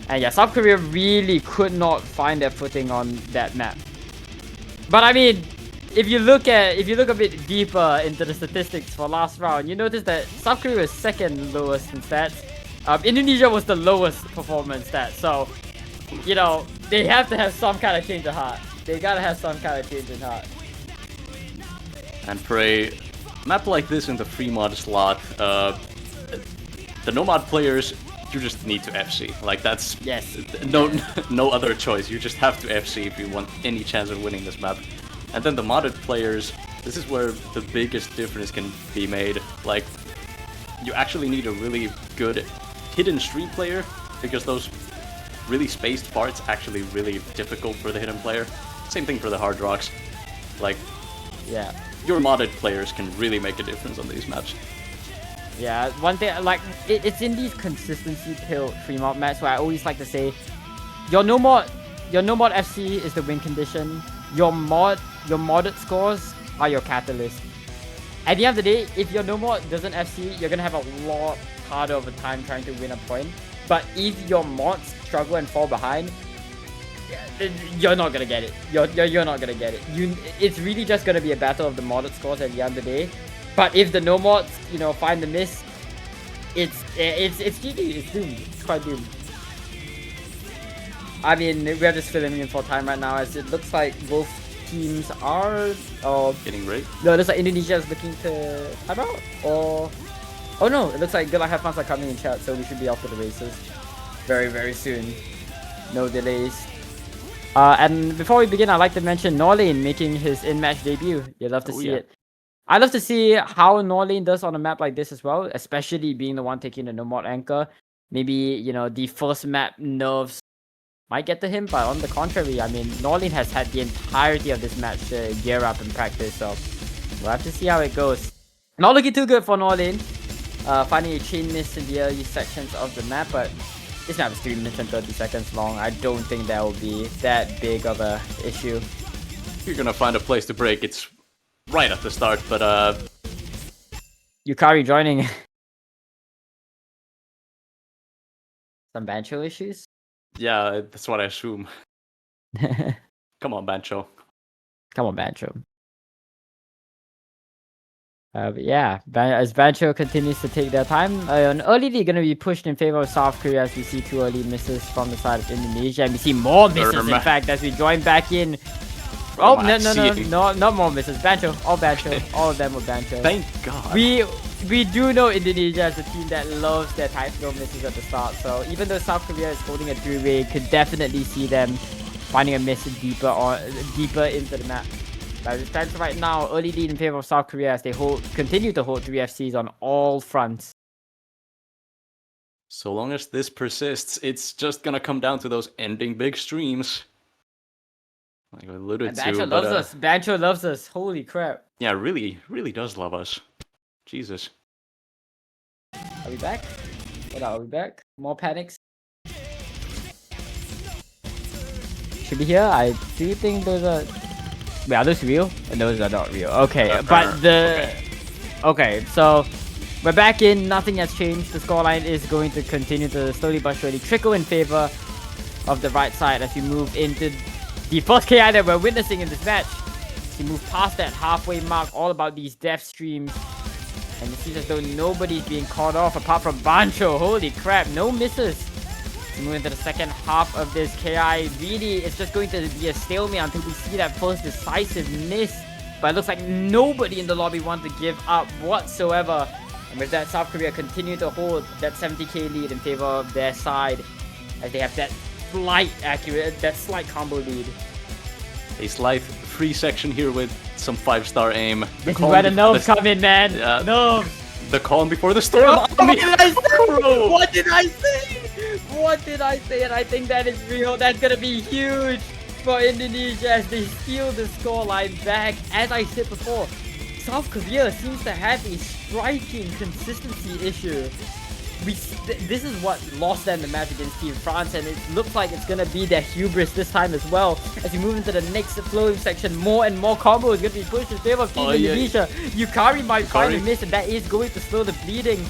And yeah, South Korea really could not find their footing on that map. But I mean, if you look a bit deeper into the statistics for last round, you notice that South Korea was second lowest in stats. Indonesia was the lowest performance stats. So, you know, they have to have some kind of change of heart. They gotta have some kind of change in heart. And for a map like this in the free mod slot, the Nomad players, you just need to FC. Like, that's no other choice. You just have to FC if you want any chance of winning this map. And then the modded players, this is where the biggest difference can be made. Like, you actually need a really good hidden street player, because those really spaced parts actually really difficult for the hidden player. Same thing for the hard rocks. Like, yeah, your modded players can really make a difference on these maps. Yeah, one thing, like, it's in these consistency killed free mod maps where I always like to say, your no mod FC is the win condition, your modded scores are your catalyst. At the end of the day, if your no mod doesn't FC, you're gonna have a lot harder of a time trying to win a point. But if your mods struggle and fall behind, you're not gonna get it. You're not gonna get it. It's really just gonna be a battle of the modded scores at the end of the day. But if the no mods, find the miss, it's GG. It's doomed. It's quite doomed. I mean, we're just filling in for time right now, as it looks like both teams are getting ready. No, it looks like Indonesia is looking to time out, or oh no, it looks like Good Luck Have Fun are coming in chat, so we should be off to the races very, very soon. No delays. And before we begin, I'd like to mention Norlane making his in-match debut. You'd love to see it. I'd love to see how Norlane does on a map like this as well, especially being the one taking the no mod anchor. Maybe, the first map nerves might get to him, but on the contrary, I mean, Norlane has had the entirety of this match to gear up and practice, so we'll have to see how it goes. Not looking too good for Norlane, finding a chain miss in the early sections of the map, but this map is 3 minutes and 30 seconds long. I don't think that will be that big of a issue. You're gonna find a place to break. It's right at the start, but Yukari joining. Some Bancho issues? Yeah, that's what I assume. Come on, Bancho. Come on, Bancho. But yeah, as Bancho continues to take their time, an early lead going to be pushed in favor of South Korea, as we see 2 early misses from the side of Indonesia, and we see more misses, in fact, as we join back in. Oh, no, not more misses. Bancho, all Bancho. All of them were Bancho. Thank God. We do know Indonesia as a team that loves their tight throw misses at the start, so even though South Korea is holding a 3-way, could definitely see them finding a miss deeper into the map. But it stands right now, early lead in favor of South Korea as they continue to hold 3 FCs on all fronts. So long as this persists, it's just gonna come down to those ending big streams. Like I alluded to. Bancho loves us. Bancho loves us. Holy crap. Yeah, really, really does love us. Jesus. Are we back? Are we back? More panics? Should be here. I do think those are... Wait, are those real? And those are not real. Okay, but Okay, so we're back in. Nothing has changed. The scoreline is going to continue to slowly but surely trickle in favor of the right side as we move into the first KI that we're witnessing in this match. We move past that halfway mark, all about these death streams. And it seems as though nobody's being caught off apart from Bancho. Holy crap, no misses. We move into the second half of this KI. Really, it's just going to be a stalemate until we see that first decisive miss. But it looks like nobody in the lobby wants to give up whatsoever. And with that, South Korea continue to hold that 70k lead in favor of their side, as they have that slight combo lead. A slight free section here with some 5-star aim. This is where the nerves come in, man. Yeah. Nerves. The calm before the storm. Oh, what did I say? What did I say? What did I say? And I think that is real. That's gonna be huge for Indonesia as they steal the scoreline back. As I said before, South Korea seems to have a striking consistency issue. This is what lost them the match against Team France, and it looks like it's gonna be their hubris this time as well. As we move into the next flowing section, more and more combos gonna be pushed in favor of Team Indonesia. Yukari might find a miss, and that is going to slow the bleeding.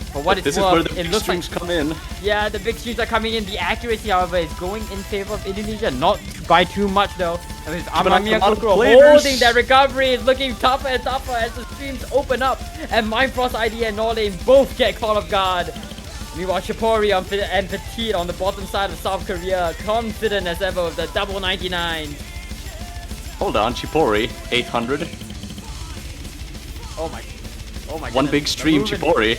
For what it's worth, where the big streams come in. Yeah, the big streams are coming in. The accuracy, however, is going in favor of Indonesia. Not by too much, though. I mean, Amamiya Kokoro holding that recovery is looking tougher and tougher as the streams open up. And Mindfrost ID and Norlane both get caught off guard. Meanwhile, Chipori and Petit on the bottom side of South Korea, confident as ever with the double 99. Hold on, Chipori, 800. Oh my One goodness. big stream, Chipori.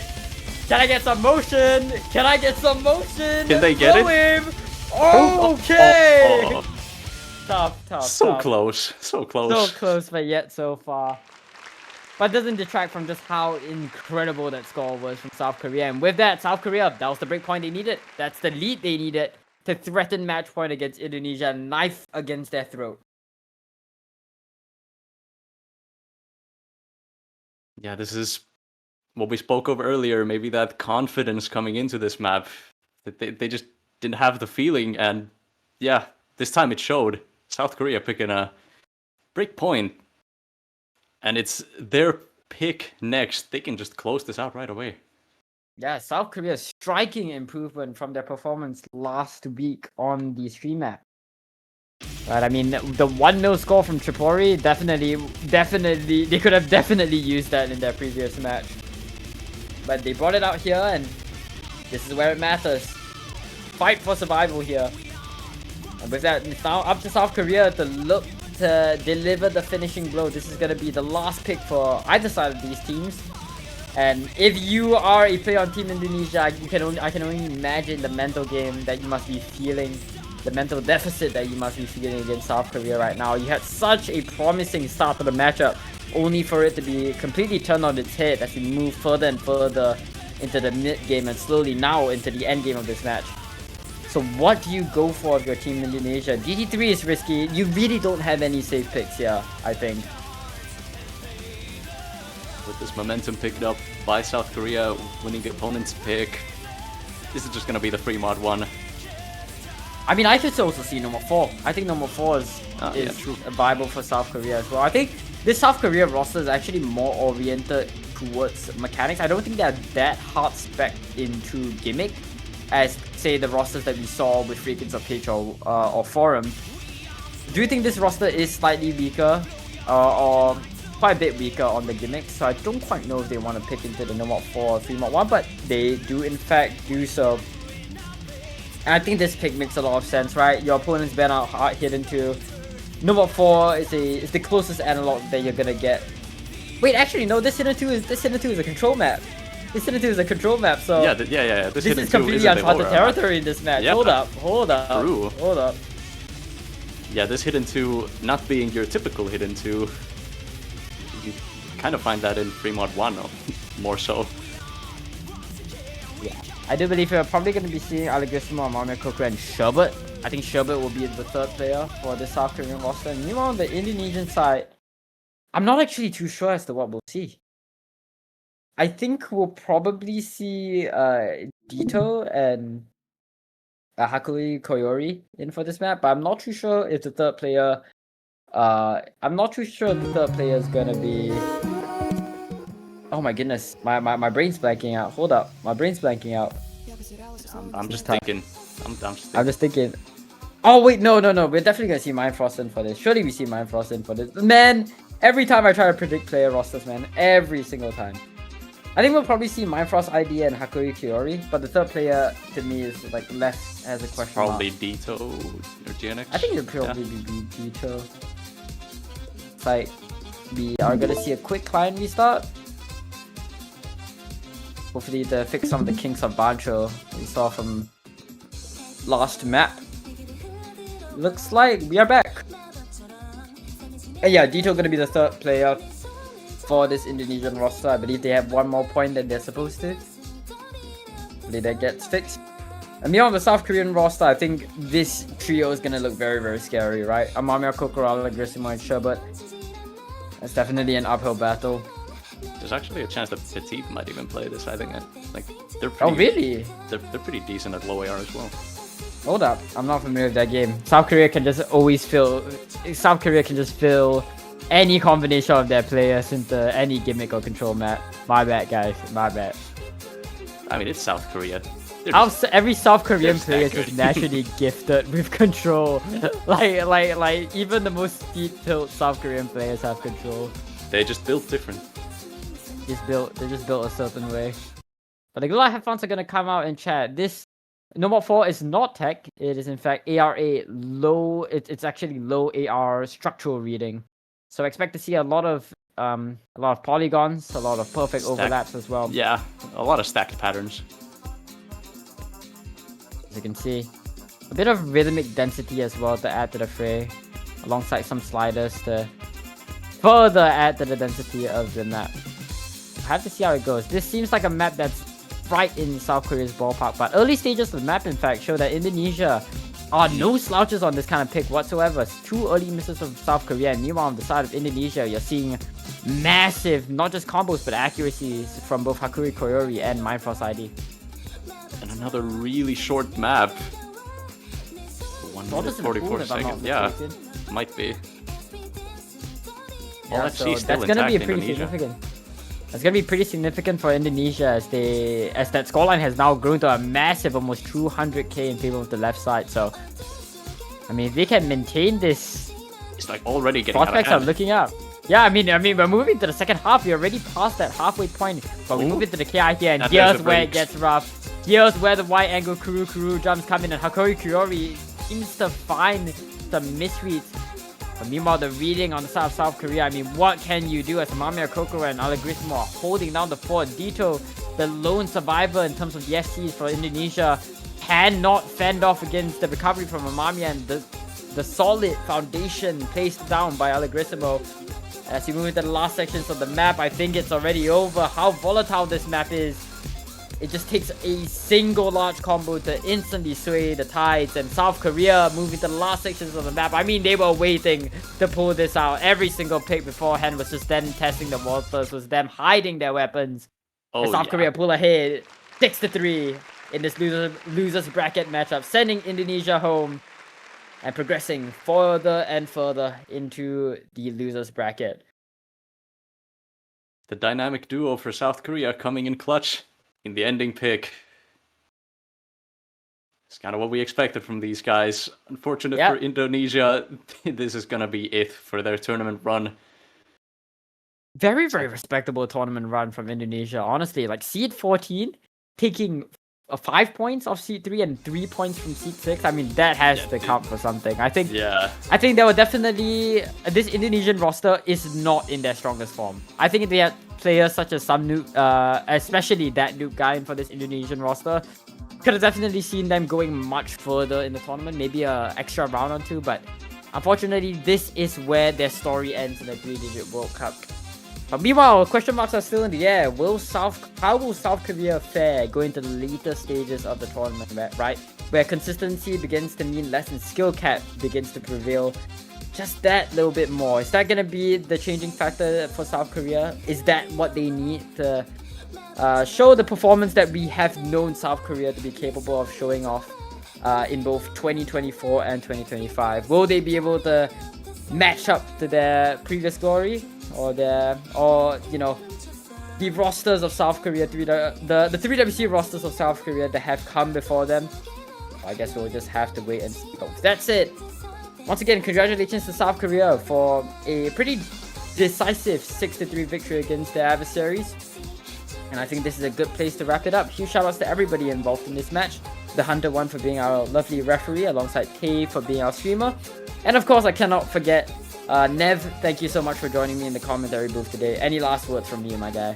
Can I get some motion? Can I get some motion? Can they get it? Him. Okay. Oh. Tough. So close. So close. So close, but yet so far. But it doesn't detract from just how incredible that score was from South Korea. And with that, South Korea, that was the break point they needed. That's the lead they needed to threaten match point against Indonesia, knife against their throat. Yeah, this is what we spoke of earlier. Maybe that confidence coming into this map, that they just didn't have the feeling, and yeah, this time it showed. South Korea picking a break point, and it's their pick next. They can just close this out right away. Yeah, South Korea's striking improvement from their performance last week on the stream map. Right, I mean, the 1-0 score from Tripoli, definitely, they could have definitely used that in their previous match. But they brought it out here, and this is where it matters. Fight for survival here. And with that, it's now up to South Korea to look to deliver the finishing blow. This is going to be the last pick for either side of these teams. And if you are a player on Team Indonesia, I can only imagine the mental game that you must be feeling, the mental deficit that you must be feeling against South Korea right now. You had such a promising start to the matchup, only for it to be completely turned on its head as we move further and further into the mid game and slowly now into the end game of this match. So what do you go for if you're Team Indonesia? DD3 is risky. You really don't have any safe picks here, I think. With this momentum picked up by South Korea, winning the opponent's pick, this is just going to be the free mod one. I mean, I could also see number 4. I think number 4 is viable for South Korea as well. I think this South Korea roster is actually more oriented towards mechanics. I don't think they're that hard spec into gimmick as, say, the rosters that we saw with Freakins of Pitch or Forum. Do you think this roster is slightly weaker or quite a bit weaker on the gimmicks? So I don't quite know if they want to pick into the no mod 4 or 3 mod 1, but they do in fact do so. And I think this pick makes a lot of sense, right? Your opponent's been out hard hit into. No mod 4 is the closest analog that you're gonna get. Wait, actually no, this hidden 2 is a control map. This hidden 2 is a control map, so yeah. This is completely uncharted territory in this match. Yep. Hold up. Yeah, this hidden 2 not being your typical hidden 2. You kind of find that in free mod 1 more so. Yeah, I do believe we're probably going to be seeing Allegrissimo, Marmia Coco, and Sherbet. I think Sherbet will be the 3rd player for the South Korean roster. And meanwhile, on the Indonesian side, I'm not actually too sure as to what we'll see. I think we'll probably see Dito and Hakuri Koyori in for this map, but I'm not too sure if the 3rd player is gonna be. Oh my goodness, my brain's blanking out. Hold up, my brain's blanking out. I'm just thinking. I'm just thinking. Oh wait, no. We're definitely gonna see Mind Frost in for this. Surely we see Mind Frost in for this. Man, every time I try to predict player rosters, man, every single time. I think we'll probably see Mind Frost ID and Hakuri Kiori, but the 3rd player to me is like left as a question probably mark. Dito or GNX. I think it'll probably be Dito. It's like we are gonna see a quick client restart. Hopefully to fix some of the kinks of Bancho we saw from last map. Looks like we are back. And yeah, Dito gonna be the 3rd player for this Indonesian roster. I believe they have 1 more point than they're supposed to. Hopefully that gets fixed. And beyond the South Korean roster, I think this trio is gonna look very, very scary, right? Amamia, Kokorala, Grissimo, and Sherbet. It's definitely an uphill battle. There's actually a chance that Petit might even play this. I think they're pretty, oh really? They're pretty decent at low AR as well. Hold up, I'm not familiar with that game. South Korea can just fill any combination of their players into any gimmick or control map. My bad, guys. My bad. I mean, it's South Korea. Every South Korean player is just naturally gifted with control. like even the most steep tilt South Korean players have control. They just built different. They just built a certain way. But the Goliath headphones are gonna come out in chat. This No mod 4 is not tech. It is in fact ARA low. It's actually low AR structural reading. So expect to see a lot of polygons, a lot of perfect overlaps as well. Yeah, a lot of stacked patterns. As you can see, a bit of rhythmic density as well to add to the fray, alongside some sliders to further add to the density of the map. I have to see how it goes. This seems like a map that's right in South Korea's ballpark, but early stages of the map in fact show that Indonesia are no slouches on this kind of pick whatsoever. It's 2 early misses from South Korea, and meanwhile on the side of Indonesia you're seeing massive, not just combos but accuracies from both Hakuri Koyori and Mindfrost ID. And another really short map. 1 Thought minute this in the pool, 44 if I'm not seconds. Yeah, mistaken. might be. Yeah, Well, so still that's gonna be intact, pretty Indonesia. significant. That's gonna be pretty significant for Indonesia as that scoreline has now grown to a massive almost 200k in favor of the left side. So, I mean, if they can maintain this, It's like already getting out of prospects are hand. looking up. Yeah, I mean, we're moving to the second half. We're already past that halfway point, but we Ooh. move into the KI here, and And there's here's the where it breaks. gets rough. Here's where the wide angle Kuru jumps come in, and Hakori Kuriori seems to find some misreads. But meanwhile, the reading on the side of South Korea, I mean, what can you do as Mamiya Kokoro and Allegrismo are holding down the fort? Dito, the lone survivor in terms of the FCs for Indonesia, cannot fend off against the recovery from Mamiya and the solid foundation placed down by Allegrismo. As you move into the last sections of the map, I think it's already over. How volatile this map is. It just takes a single large combo to instantly sway the tides, and South Korea moving to the last sections of the map. I mean, they were waiting to pull this out. Every single pick beforehand was just them testing the waters, was them hiding their weapons. Oh, And South yeah. Korea pull ahead 6-3 in this losers bracket matchup, sending Indonesia home and progressing further and further into the losers bracket. The dynamic duo for South Korea coming in clutch in the ending pick. It's kind of what we expected from these guys. Unfortunate Yep. for Indonesia, this is gonna be it for their tournament run. Very, very respectable tournament run from Indonesia. Honestly, like seed 14, taking 5 points off seed 3 and 3 points from seed 6. I mean, that has to count for something. I think they were definitely... This Indonesian roster is not in their strongest form. I think they had players such as some Nuke, especially that Nuke guy for this Indonesian roster. Could have definitely seen them going much further in the tournament, maybe an extra round or two, but unfortunately, this is where their story ends in the 3-digit World Cup. But meanwhile, question marks are still in the air. How will South Korea fare going to the later stages of the tournament, right? Where consistency begins to mean less and skill cap begins to prevail. Just that little bit more. Is that going to be the changing factor for South Korea? Is that what they need to show the performance that we have known South Korea to be capable of showing off in both 2024 and 2025? Will they be able to match up to their previous glory? Or the rosters of South Korea, the 3WC rosters of South Korea that have come before them? I guess we'll just have to wait and see. Oh, that's it. Once again, congratulations to South Korea for a pretty decisive 6-3 victory against their adversaries. And I think this is a good place to wrap it up. Huge shoutouts to everybody involved in this match. The Hunter One for being our lovely referee, alongside Tay for being our streamer. And of course, I cannot forget Nev, thank you so much for joining me in the commentary booth today. Any last words from you, my guy?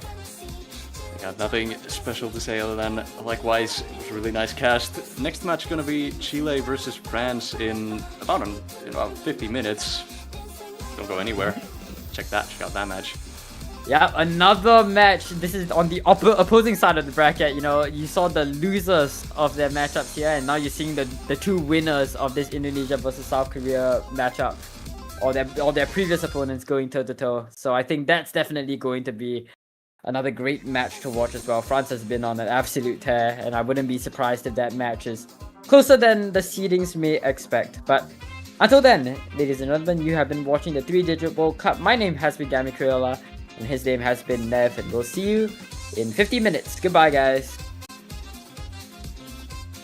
I got nothing special to say other than, likewise, it was a really nice cast. Next match gonna be Chile versus France in about 50 minutes. Don't go anywhere. Check out that match. Yeah, another match. This is on the opposing side of the bracket. You know, you saw the losers of their matchups here, and now you're seeing the two winners of this Indonesia versus South Korea matchup. Or their previous opponents going toe-to-toe. So I think that's definitely going to be another great match to watch as well. France has been on an absolute tear, and I wouldn't be surprised if that match is closer than the seedings may expect. But until then, ladies and gentlemen, you have been watching the 3-digit World Cup. My name has been gamicrayola, and his name has been Nev, and we'll see you in 50 minutes. Goodbye, guys.